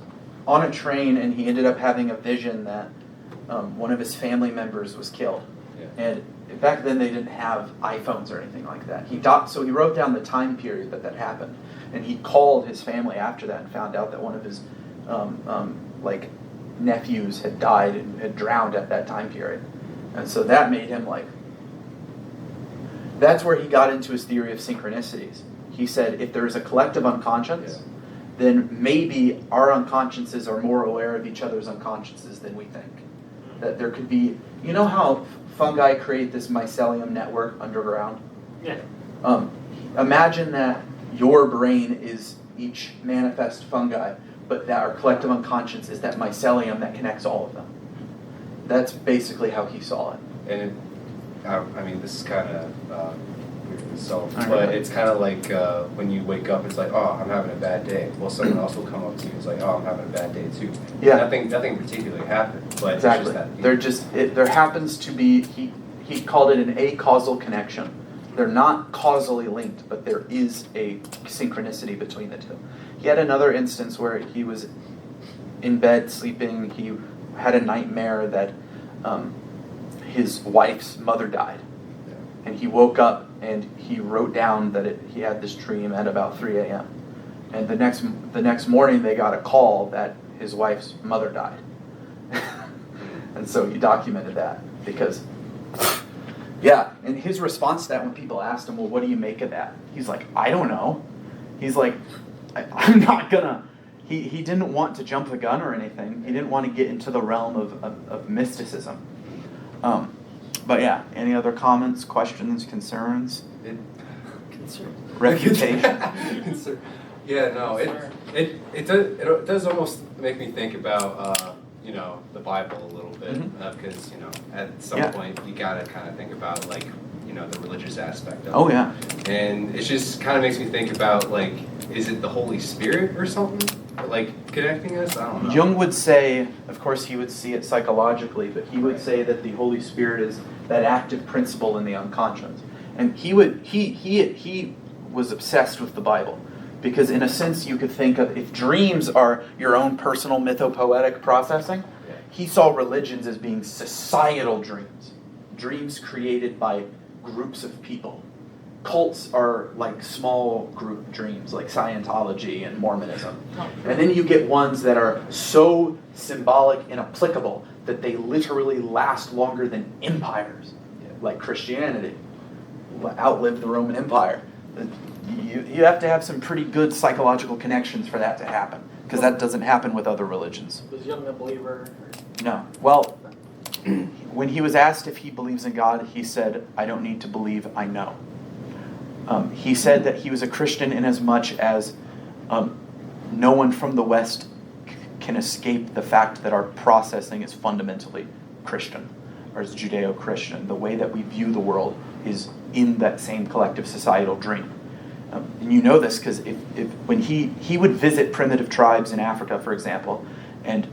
on a train, and he ended up having a vision that one of his family members was killed. Yeah. And back then they didn't have iPhones or anything like that. So he wrote down the time period that happened, and he called his family after that and found out that one of his nephews had died and had drowned at that time period. And so that made him that's where he got into his theory of synchronicities. He said if there's a collective unconscious, then maybe our unconsciouses are more aware of each other's unconsciouses than we think. That there could be, you know how fungi create this mycelium network underground? Yeah. Imagine that your brain is each manifest fungi, but that our collective unconscious is that mycelium that connects all of them. That's basically how he saw it. And I mean, this is kind of weird, so, I but know. it's kind of like when you wake up, it's like, oh, I'm having a bad day. Well, someone else will come up to you. It's like, oh, I'm having a bad day too. Yeah. Nothing particularly happened, but Exactly. it's just that. There happens to be, he called it an acausal connection, They're not causally linked, but there is a synchronicity between the two. He had another instance where he was in bed sleeping. He had a nightmare that his wife's mother died. And he woke up and he wrote down that he had this dream at about 3 a.m. And the next morning they got a call that his wife's mother died. And so he documented that because, yeah, and his response to that when people asked him, well, what do you make of that? He's like, I don't know. He's like, I'm not gonna, he didn't want to jump the gun or anything. He didn't want to get into the realm of mysticism. But yeah, any other comments, questions, concerns? Refutation? Yeah, no, it does almost make me think about the Bible a little bit, because at some point you gotta kind of think about like the religious aspect of it. Oh yeah. And it just kind of makes me think about like, is it the Holy Spirit or something like connecting us? I don't know. Jung would say, of course he would see it psychologically, but he would say that the Holy Spirit is that active principle in the unconscious. And he was obsessed with the Bible. Because in a sense you could think of, if dreams are your own personal mythopoetic processing, he saw religions as being societal dreams. Dreams created by groups of people. Cults are like small group dreams, like Scientology and Mormonism. And then you get ones that are so symbolic and applicable that they literally last longer than empires, like Christianity. Outlived the Roman Empire. You have to have some pretty good psychological connections for that to happen, because that doesn't happen with other religions. Was Jung a believer? No. Well, when he was asked if he believes in God, he said, I don't need to believe, I know. He said that he was a Christian in as much as no one from the West can escape the fact that our processing is fundamentally Christian, or is Judeo-Christian. The way that we view the world is in that same collective societal dream. And you know this because when he would visit primitive tribes in Africa, for example, and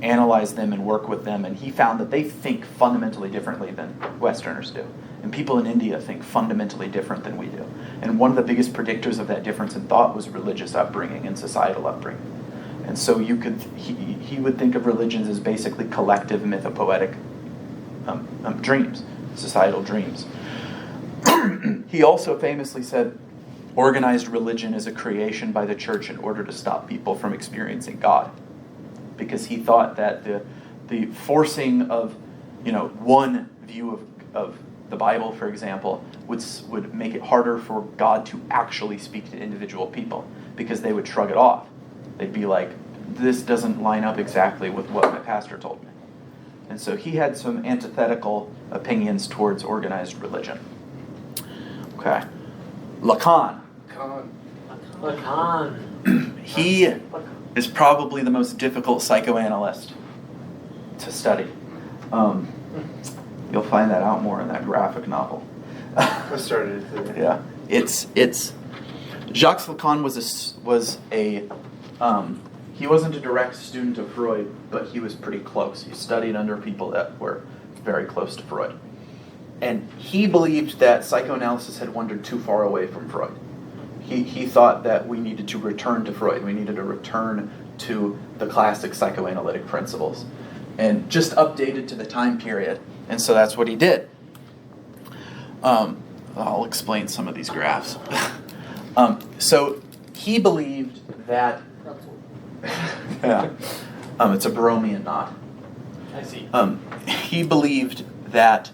analyze them and work with them, and he found that they think fundamentally differently than Westerners do. And people in India think fundamentally different than we do. And one of the biggest predictors of that difference in thought was religious upbringing and societal upbringing. And so he would think of religions as basically collective mythopoetic dreams, societal dreams. He also famously said, organized religion is a creation by the church in order to stop people from experiencing God. Because he thought that the forcing of one view of the Bible, for example, would make it harder for God to actually speak to individual people, because they would shrug it off. They'd be like, this doesn't line up exactly with what my pastor told me. And so he had some antithetical opinions towards organized religion. Okay. Lacan. Lacan. He is probably the most difficult psychoanalyst to study. You'll find that out more in that graphic novel. I started it today. Yeah, it's Jacques Lacan was a he wasn't a direct student of Freud, but he was pretty close. He studied under people that were very close to Freud. And he believed that psychoanalysis had wandered too far away from Freud. He thought that we needed to return to Freud. We needed to return to the classic psychoanalytic principles and just updated to the time period. And so that's what he did. I'll explain some of these graphs. So he believed that yeah, it's a Bromian knot. I see. He believed that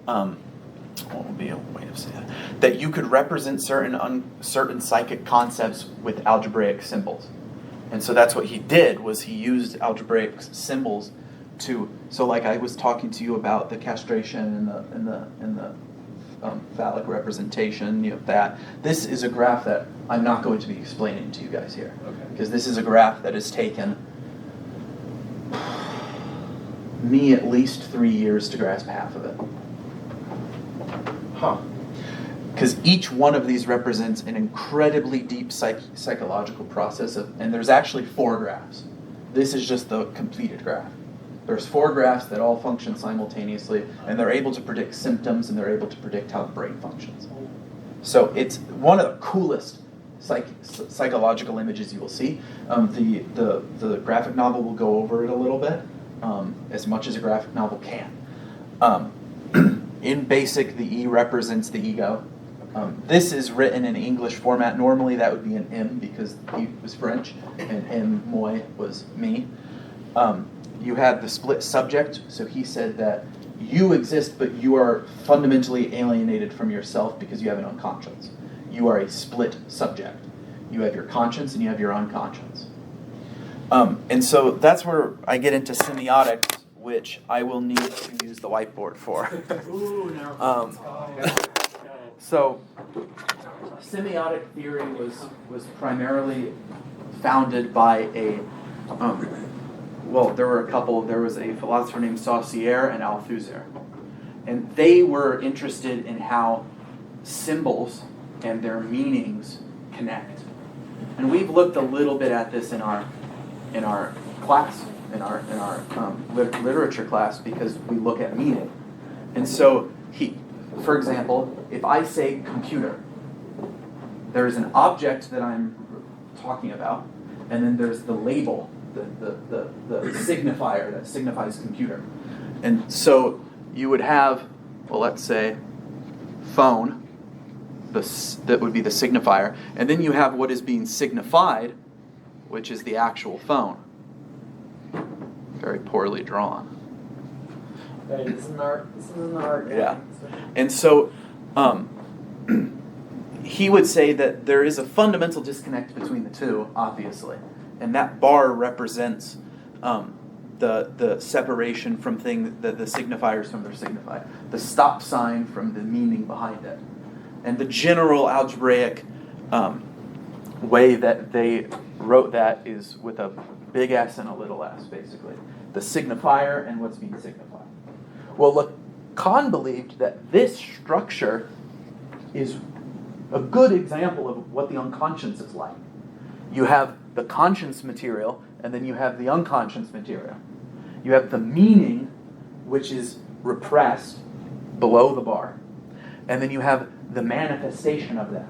what would be a way of saying that you could represent certain psychic concepts with algebraic symbols. And so that's what he did, was he used algebraic symbols to, so like I was talking to you about the castration and the phallic representation of that. This is a graph that I'm not going to be explaining to you guys here. Okay. Because this is a graph that has taken me at least 3 years to grasp half of it. Huh. Because each one of these represents an incredibly deep psychological process and there's actually 4 graphs. This is just the completed graph. There's 4 graphs that all function simultaneously, and they're able to predict symptoms, and they're able to predict how the brain functions. So it's one of the coolest psychological images you will see. The graphic novel will go over it a little bit, as much as a graphic novel can. In BASIC, the E represents the ego. This is written in English format. Normally that would be an M because he was French, and M, moi, was me. You had the split subject, so he said that you exist, but you are fundamentally alienated from yourself because you have an unconscious. You are a split subject. You have your conscience and you have your unconscious. And so that's where I get into semiotics, which I will need to use the whiteboard for. So semiotic theory was primarily founded by a, there were a couple. There was a philosopher named Saussure and Althusser. And they were interested in how symbols and their meanings connect. And we've looked a little bit at this in our class, in our literature class, because we look at meaning. And so for example, if I say computer, there's an object that I'm talking about, and then there's the label, the signifier that signifies computer. And so you would have, let's say, phone, that would be the signifier, and then you have what is being signified, which is the actual phone. Very poorly drawn. Right, this is an art. Yeah. And so he would say that there is a fundamental disconnect between the two, obviously. And that bar represents the separation from the signifiers from their signifier. The stop sign from the meaning behind it. And the general algebraic way that they wrote that is with a big S and a little s, basically. The signifier and what's being signified. Well, Lacan believed that this structure is a good example of what the unconscious is like. You have the conscious material, and then you have the unconscious material. You have the meaning, which is repressed below the bar. And then you have the manifestation of that.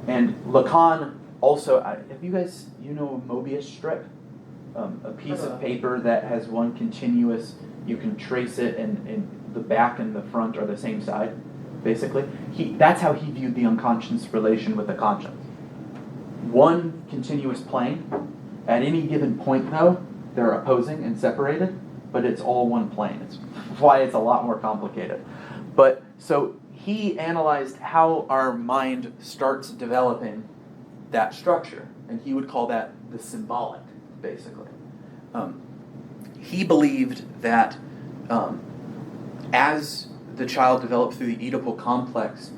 And Lacan also, have you guys, a Mobius strip? A piece of paper that has one continuous, you can trace it, and the back and the front are the same side, basically. That's how he viewed the unconscious relation with the conscious. One continuous plane. At any given point, though, they're opposing and separated, but it's all one plane. It's why it's a lot more complicated. But so he analyzed how our mind starts developing that structure, and he would call that the symbolic, basically. He believed that as the child developed through the Oedipal complex,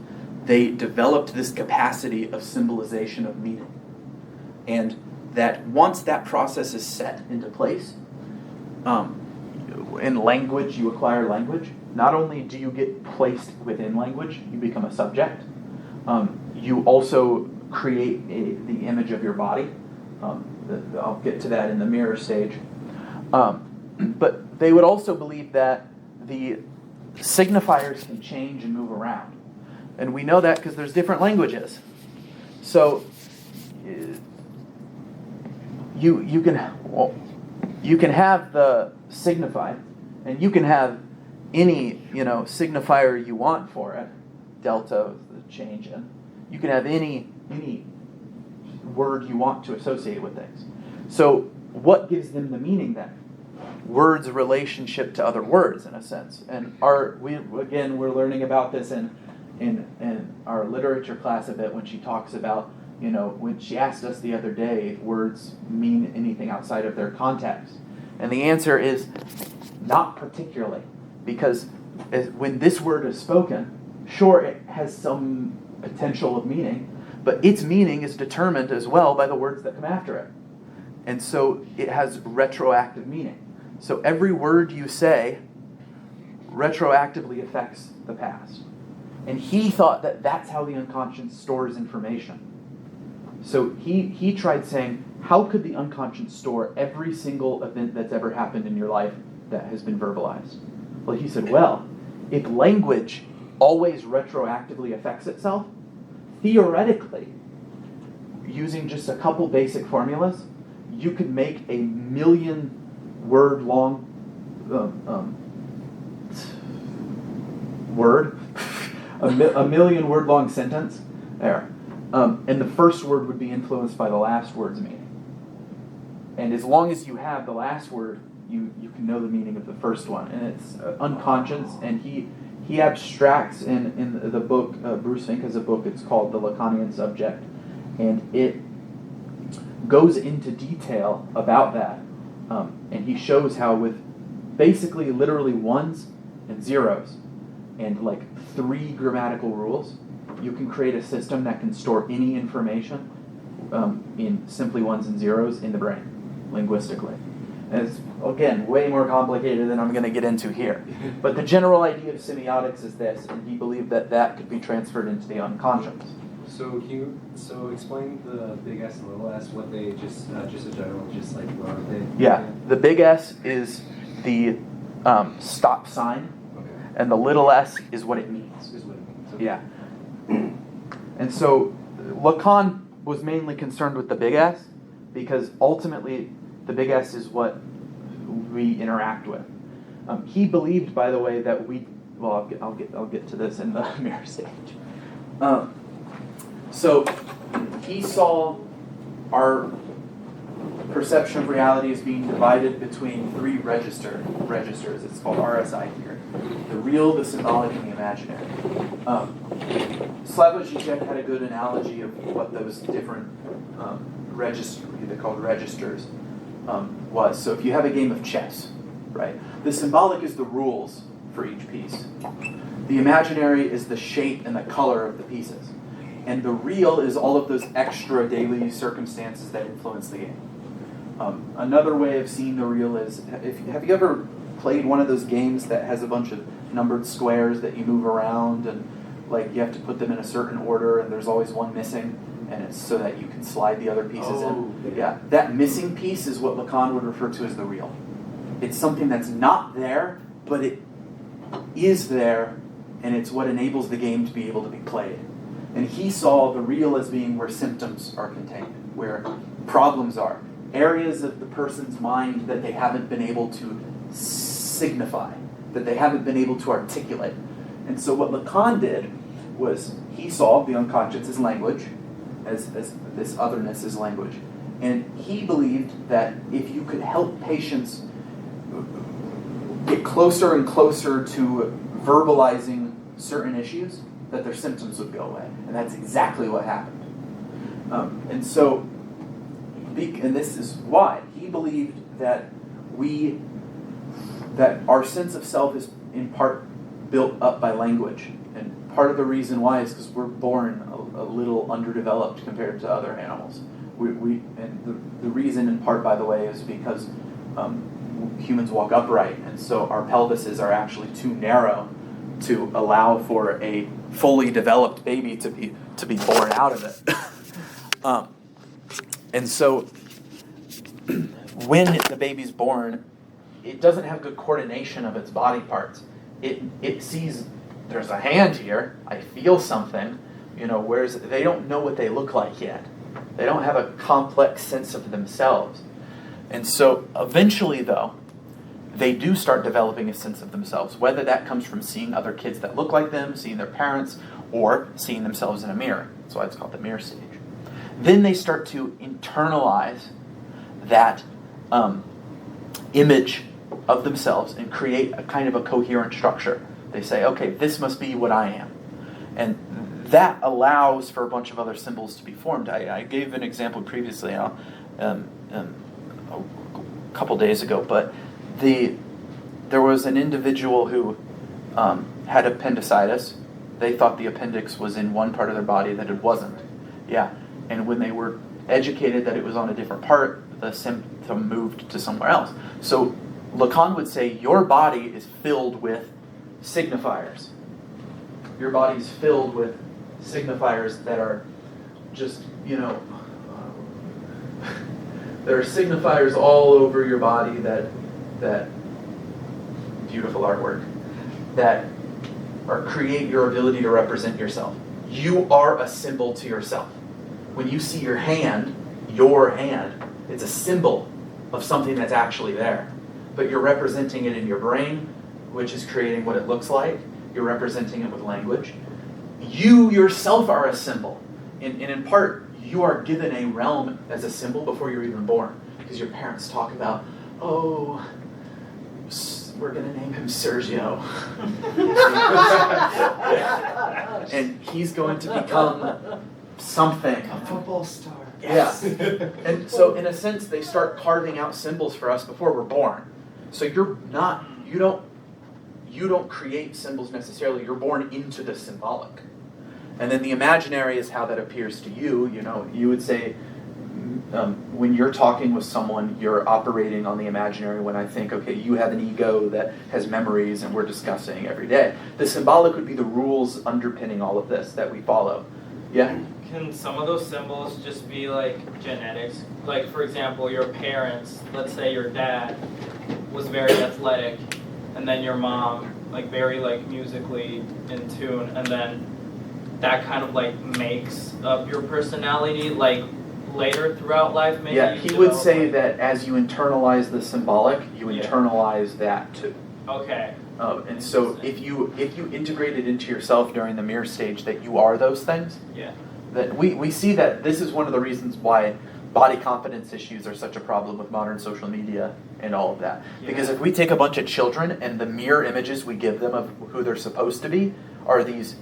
they developed this capacity of symbolization of meaning. And that once that process is set into place, in language, you acquire language. Not only do you get placed within language, you become a subject. You also create the image of your body. I'll get to that in the mirror stage. But they would also believe that the signifiers can change and move around. And we know that because there's different languages. So you can have the signified, and you can have any signifier you want for it. Delta, the change in. You can have any word you want to associate with things. So what gives them the meaning then? Words' relationship to other words, in a sense. And we're learning about this in our literature class a bit when she talks about, when she asked us the other day if words mean anything outside of their context. And the answer is not particularly, because when this word is spoken, sure, it has some potential of meaning, but its meaning is determined as well by the words that come after it. And so it has retroactive meaning. So every word you say retroactively affects the past. And he thought that that's how the unconscious stores information. So he tried saying, how could the unconscious store every single event that's ever happened in your life that has been verbalized? Well, he said, well, if language always retroactively affects itself, theoretically, using just a couple basic formulas, you could make a 1,000,000 word long a 1,000,000 word long sentence there, and the first word would be influenced by the last word's meaning. And as long as you have the last word, you can know the meaning of the first one, and it's unconscious. And he abstracts in the book. Bruce Fink has a book. It's called The Lacanian Subject, and it goes into detail about that. And he shows how with basically literally ones and zeros and like 3 grammatical rules, you can create a system that can store any information in simply ones and zeros in the brain, linguistically. And it's, again, way more complicated than I'm going to get into here. But the general idea of semiotics is this, and he believed that that could be transferred into the unconscious. So explain the big S and little s, what they just a general, just like what are they? Yeah, the big S is the stop sign, Okay. and the little s is what it means. Is what it means. Okay. Yeah. And so Lacan was mainly concerned with the big S because ultimately the big S is what we interact with. He believed, by the way, that I'll get to this in the mirror stage. So he saw our perception of reality as being divided between 3 registers. It's called RSI here: the real, the symbolic, and the imaginary. Slavoj Žižek had a good analogy of what those different they're called registers, was. So if you have a game of chess, right, the symbolic is the rules for each piece. The imaginary is the shape and the color of the pieces. And the real is all of those extra daily circumstances that influence the game. Another way of seeing the real is, have you ever played one of those games that has a bunch of numbered squares that you move around, and like you have to put them in a certain order, and there's always one missing, and it's so that you can slide the other pieces in? Yeah, that missing piece is what Lacan would refer to as the real. It's something that's not there, but it is there, and it's what enables the game to be able to be played. And he saw the real as being where symptoms are contained, where problems are, areas of the person's mind that they haven't been able to signify, that they haven't been able to articulate. And so what Lacan did was he saw the unconscious as language, as this otherness as language. And he believed that if you could help patients get closer and closer to verbalizing certain issues, that their symptoms would go away. And that's exactly what happened. And this is why he believed that our sense of self is in part built up by language. And part of the reason why is because we're born a little underdeveloped compared to other animals. And the reason in part, by the way, is because humans walk upright, and so our pelvises are actually too narrow to allow for a fully developed baby to be born out of it. And so when the baby's born, it doesn't have good coordination of its body parts. It sees there's a hand here, I feel something, whereas they don't know what they look like yet. They don't have a complex sense of themselves. And so eventually, though, they do start developing a sense of themselves, whether that comes from seeing other kids that look like them, seeing their parents, or seeing themselves in a mirror. That's why it's called the mirror stage. Then they start to internalize that image of themselves and create a kind of a coherent structure. They say, okay, this must be what I am. And that allows for a bunch of other symbols to be formed. I gave an example previously a couple days ago, but there was an individual who had appendicitis. They thought the appendix was in one part of their body that it wasn't. Yeah, and when they were educated that it was on a different part, the symptom moved to somewhere else. So Lacan would say your body is filled with signifiers. Your body's filled with signifiers that are just, there are signifiers all over your body that beautiful artwork that or create your ability to represent yourself. You are a symbol to yourself. When you see your hand, it's a symbol of something that's actually there. But you're representing it in your brain, which is creating what it looks like. You're representing it with language. You yourself are a symbol. And in part, you are given a realm as a symbol before you're even born. Because your parents talk about, oh, we're going to name him Sergio. And he's going to become something. A football star. Yeah. And so in a sense, they start carving out symbols for us before we're born. So you don't create symbols necessarily. You're born into the symbolic. And then the imaginary is how that appears to you. You know, you would say, when you're talking with someone, you're operating on the imaginary. When I think, okay, you have an ego that has memories and we're discussing every day. The symbolic would be the rules underpinning all of this that we follow. Yeah? Can some of those symbols just be like genetics? Like, for example, your parents, let's say your dad was very athletic, and then your mom, like, very, like, musically in tune, and then that kind of, like, makes up your personality, like, later throughout life, maybe? Yeah, he would say that as you internalize the symbolic, you internalize that too. Okay. And so if you integrate it into yourself during the mirror stage that you are those things, that we see that this is one of the reasons why body confidence issues are such a problem with modern social media and all of that. Because if we take a bunch of children and the mirror images we give them of who they're supposed to be are these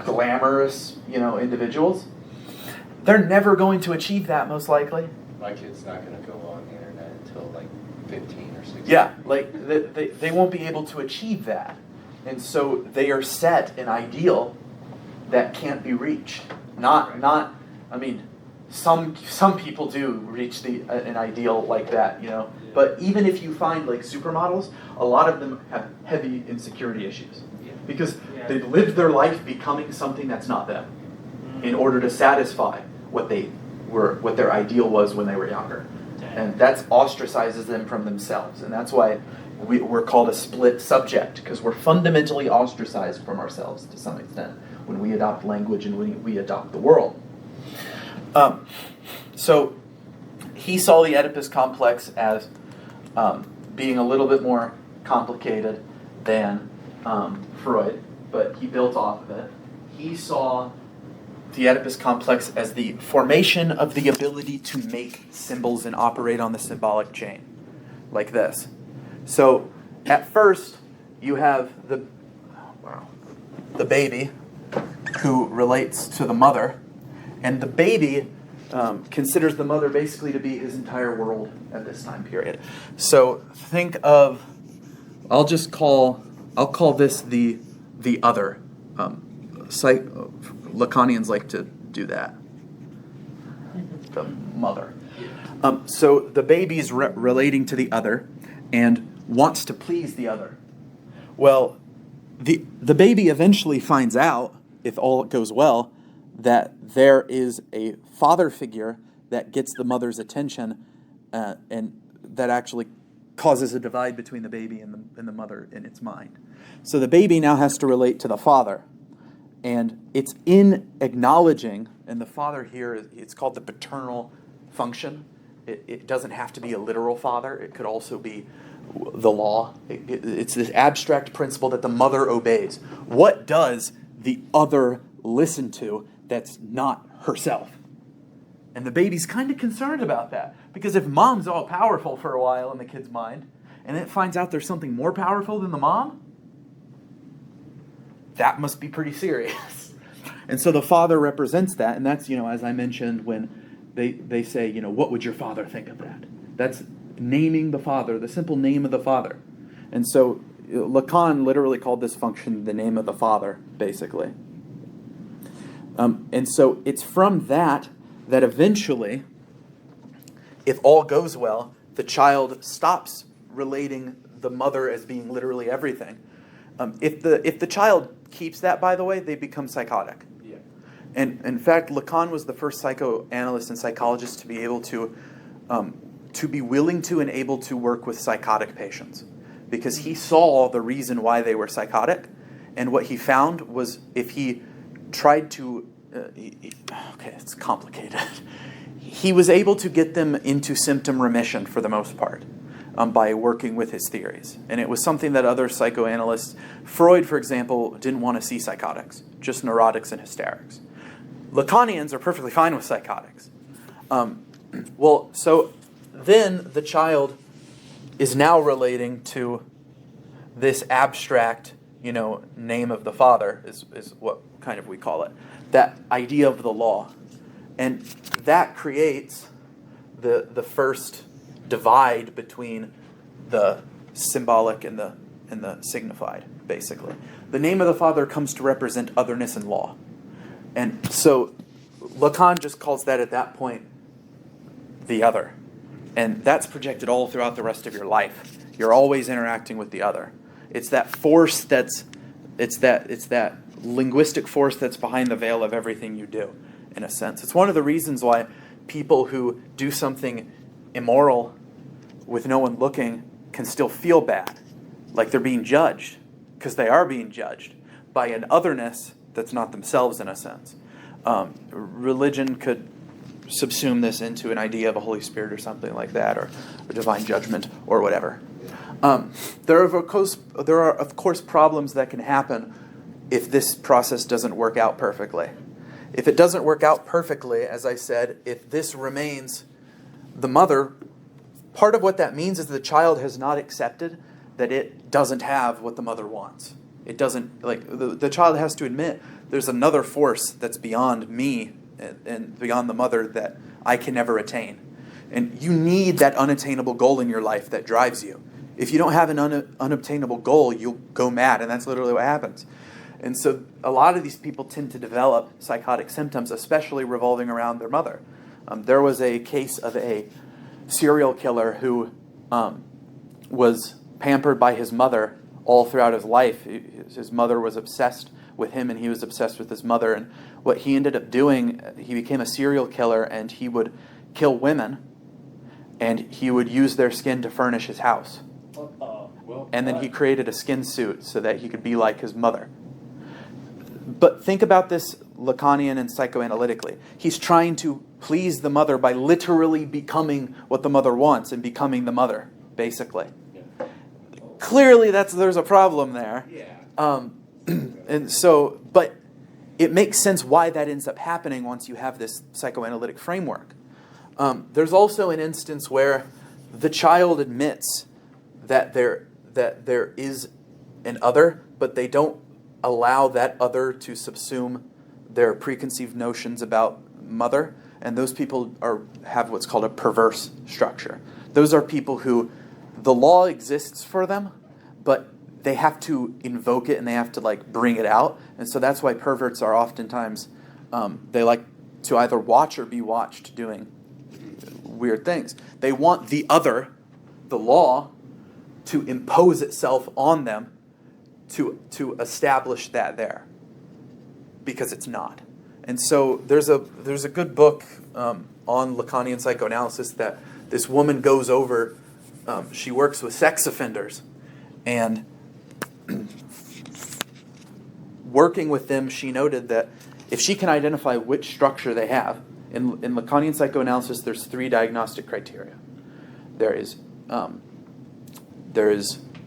glamorous, individuals, they're never going to achieve that, most likely. My kid's not going to go on the internet until like 15 or 16. Yeah, like they won't be able to achieve that. And so they are set an ideal that can't be reached. Some people do reach an ideal like that, But even if you find like supermodels, a lot of them have heavy insecurity issues. Because they've lived their life becoming something that's not them in order to satisfy what their ideal was when they were younger. And that ostracizes them from themselves. And that's why we're called a split subject, because we're fundamentally ostracized from ourselves to some extent when we adopt language and when we adopt the world. So he saw the Oedipus complex as being a little bit more complicated than Freud, but he built off of it. He saw the Oedipus complex as the formation of the ability to make symbols and operate on the symbolic chain, like this. So at first, you have the baby who relates to the mother, and the baby considers the mother basically to be his entire world at this time period. So think of, I'll call this the other. Lacanians like to do that. The mother. So the baby's relating to the other and wants to please the other. Well, the baby eventually finds out, if all goes well, that there is a father figure that gets the mother's attention, and that actually causes a divide between the baby and the mother in its mind. So the baby now has to relate to the father. And it's in acknowledging, and the father here, it's called the paternal function. It doesn't have to be a literal father. It could also be the law. It's this abstract principle that the mother obeys. What does the other listen to that's not herself? And the baby's kind of concerned about that. Because if mom's all powerful for a while in the kid's mind, and it finds out there's something more powerful than the mom, that must be pretty serious. And so the father represents that, and that's, as I mentioned, when they say, what would your father think of that? That's naming the father, the simple name of the father. And so Lacan literally called this function the name of the father, basically. And so it's from that eventually, if all goes well, the child stops relating the mother as being literally everything. If the child keeps that, by the way, they become psychotic. Yeah. And in fact, Lacan was the first psychoanalyst and psychologist to be able to be willing to and able to work with psychotic patients, because he saw the reason why they were psychotic. And what he found was if he tried to, okay, it's complicated. He was able to get them into symptom remission for the most part by working with his theories. And it was something that other psychoanalysts, Freud, for example, didn't want to see psychotics, just neurotics and hysterics. Lacanians are perfectly fine with psychotics. Well, so then the child is now relating to this abstract, name of the father is what kind of we call it, that idea of the law. And that creates the first divide between the symbolic and the signified, basically. The name of the father comes to represent otherness and law. And so Lacan just calls that at that point the other. And that's projected all throughout the rest of your life. You're always interacting with the other. It's that force it's that linguistic force that's behind the veil of everything you do, in a sense. It's one of the reasons why people who do something immoral with no one looking can still feel bad, like they're being judged, because they are being judged by an otherness that's not themselves, in a sense. Religion could subsume this into an idea of a Holy Spirit or something like that, or divine judgment, or whatever. There are, of course, problems that can happen if this process doesn't work out perfectly. If it doesn't work out perfectly, as I said, if this remains the mother, part of what that means is the child has not accepted that it doesn't have what the mother wants. It doesn't, the child has to admit there's another force that's beyond me and beyond the mother that I can never attain. And you need that unattainable goal in your life that drives you. If you don't have an unobtainable goal, you'll go mad, and that's literally what happens. And so a lot of these people tend to develop psychotic symptoms, especially revolving around their mother. There was a case of a serial killer who was pampered by his mother all throughout his life. His mother was obsessed with him, and he was obsessed with his mother. And what he ended up doing, he became a serial killer, and he would kill women, and he would use their skin to furnish his house. And then he created a skin suit so that he could be like his mother. But think about this Lacanian and psychoanalytically. He's trying to please the mother by literally becoming what the mother wants and becoming the mother, basically. Yeah. Clearly, there's a problem there. Yeah. And so, but it makes sense why that ends up happening once you have this psychoanalytic framework. There's also an instance where the child admits that there is an other, but they don't allow that other to subsume their preconceived notions about mother, and those people have what's called a perverse structure. Those are people who the law exists for them, but they have to invoke it and they have to bring it out, and so that's why perverts are oftentimes they like to either watch or be watched doing weird things. They want the other, the law, to impose itself on them to establish that there, because it's not. And so there's a good book on Lacanian psychoanalysis that this woman goes over. She works with sex offenders, and working with them, she noted that if she can identify which structure they have, in Lacanian psychoanalysis, there's 3 diagnostic criteria. There is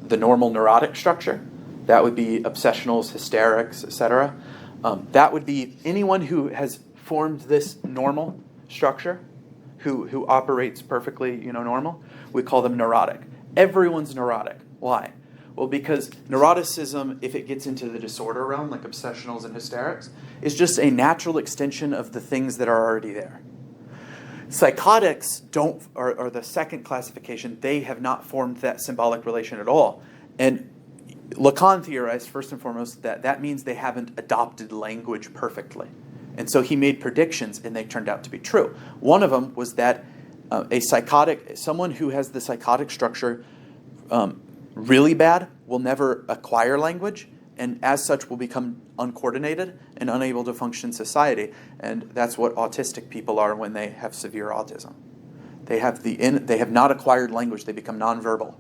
the normal neurotic structure. That would be obsessionals, hysterics, etc. That would be anyone who has formed this normal structure, who operates perfectly, normal. We call them neurotic. Everyone's neurotic. Why? Well, because neuroticism, if it gets into the disorder realm, like obsessionals and hysterics, is just a natural extension of the things that are already there. Psychotics are the second classification. They have not formed that symbolic relation at all. And Lacan theorized, first and foremost, that means they haven't adopted language perfectly. And so he made predictions, and they turned out to be true. One of them was that someone who has the psychotic structure really bad will never acquire language, and as such will become uncoordinated and unable to function in society. And that's what autistic people are when they have severe autism. They have not acquired language. They become nonverbal.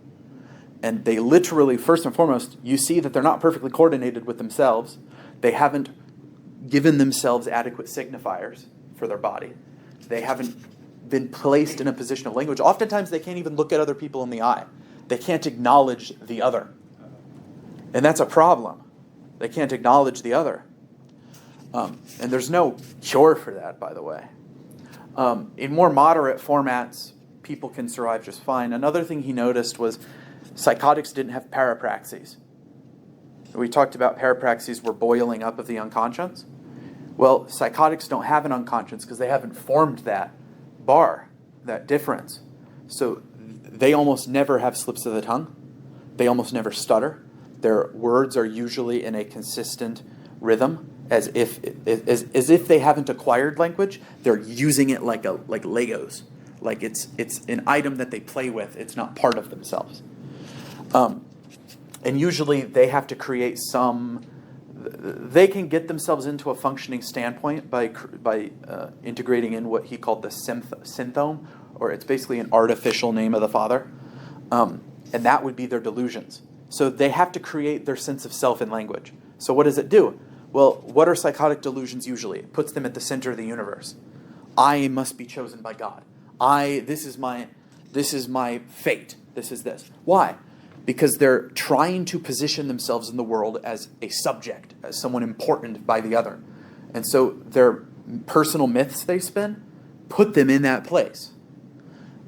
And they literally, first and foremost, you see that they're not perfectly coordinated with themselves. They haven't given themselves adequate signifiers for their body. They haven't been placed in a position of language. Oftentimes they can't even look at other people in the eye. They can't acknowledge the other. And that's a problem. They can't acknowledge the other. And there's no cure for that, by the way. In more moderate formats, people can survive just fine. Another thing he noticed was psychotics didn't have parapraxies. We talked about parapraxies were boiling up of the unconscious. Well, psychotics don't have an unconscious because they haven't formed that bar, that difference. So they almost never have slips of the tongue. They almost never stutter. Their words are usually in a consistent rhythm, as if they haven't acquired language. They're using it like Legos, like it's an item that they play with. It's not part of themselves. And usually they have to create some. They can get themselves into a functioning standpoint by integrating in what he called the synthome, or it's basically an artificial name of the father, and that would be their delusions. So they have to create their sense of self in language. So what does it do? Well, what are psychotic delusions usually? It puts them at the center of the universe. I must be chosen by God. This is my fate. This is this. Why? Because they're trying to position themselves in the world as a subject, as someone important by the other. And so their personal myths they spin put them in that place.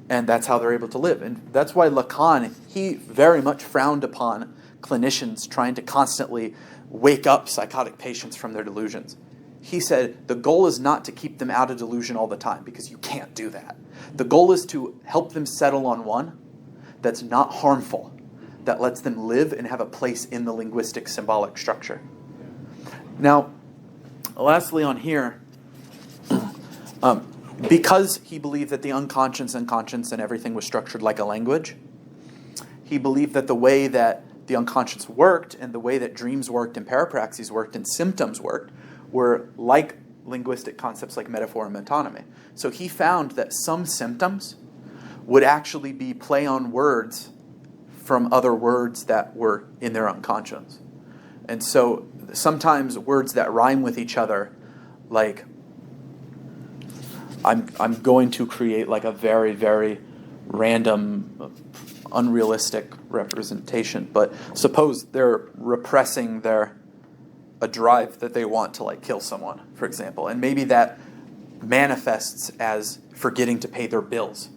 And that's how they're able to live. And that's why Lacan, he very much frowned upon clinicians trying to constantly wake up psychotic patients from their delusions. He said the goal is not to keep them out of delusion all the time, because you can't do that. The goal is to help them settle on one that's not harmful, that lets them live and have a place in the linguistic symbolic structure. Now, lastly on here, because he believed that the unconscious and conscience and everything was structured like a language, he believed that the way that the unconscious worked and the way that dreams worked and parapraxies worked and symptoms worked were like linguistic concepts like metaphor and metonymy. So he found that some symptoms would actually be play on words from other words that were in their unconscious. And so sometimes words that rhyme with each other, like I'm going to create like a very, very random, unrealistic representation, but suppose they're repressing a drive that they want to like kill someone, for example, and maybe that manifests as forgetting to pay their bills.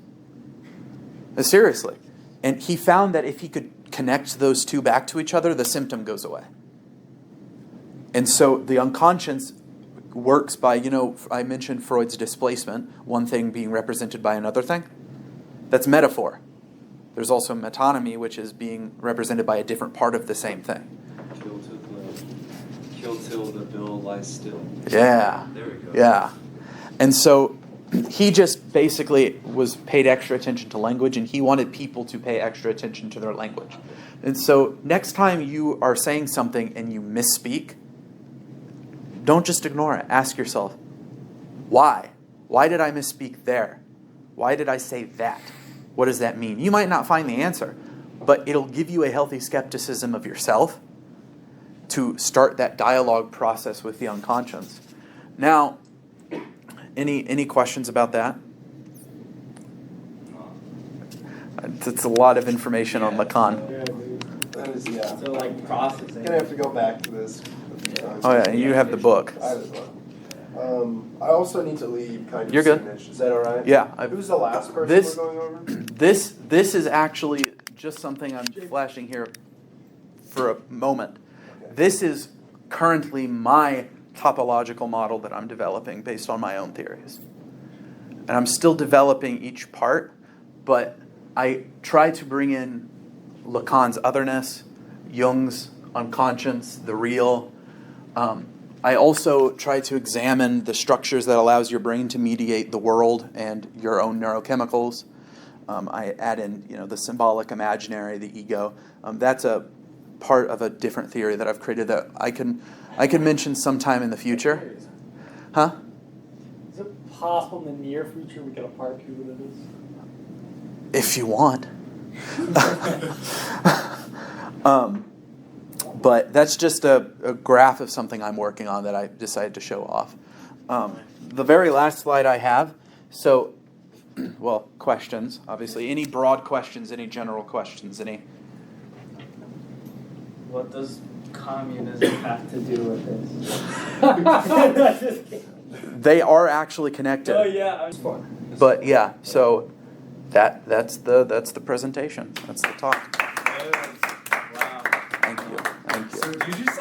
Seriously. And he found that if he could connect those two back to each other, the symptom goes away. And so the unconscious works by, I mentioned Freud's displacement, one thing being represented by another thing. That's metaphor. There's also metonymy, which is being represented by a different part of the same thing. Kill till the bill lies still. Yeah. There we go. Yeah. And so he just basically was paid extra attention to language, and he wanted people to pay extra attention to their language. And so next time you are saying something and you misspeak, don't just ignore it. Ask yourself, why? Why did I misspeak there? Why did I say that? What does that mean? You might not find the answer, but it'll give you a healthy skepticism of yourself to start that dialogue process with the unconscious. Now, any questions about that? It's a lot of information on Lacan. That is, yeah. So like processing. I'm gonna have to go back to this. Oh yeah, you have the book. I have the book. I also need to leave kind of You're good. soonish. Is that all right? Yeah. Who's the last person This- we're going over? This is actually just something I'm flashing here for a moment. Okay. This is currently my topological model that I'm developing based on my own theories. And I'm still developing each part, but I try to bring in Lacan's otherness, Jung's unconscious, the real. I also try to examine the structures that allows your brain to mediate the world and your own neurochemicals. I add in, the symbolic, imaginary, the ego. That's a part of a different theory that I've created that I can mention sometime in the future. Huh? Is it possible in the near future we get a part 2 of this? If you want. But that's just a graph of something I'm working on that I decided to show off. The very last slide I have, so, well, questions, obviously. Any broad questions, any general questions, any? What does communism have to do with this? They are actually connected. Oh yeah, it's fun. But yeah, so that's the presentation. That's the talk. Wow. Thank you. Thank you. So do you just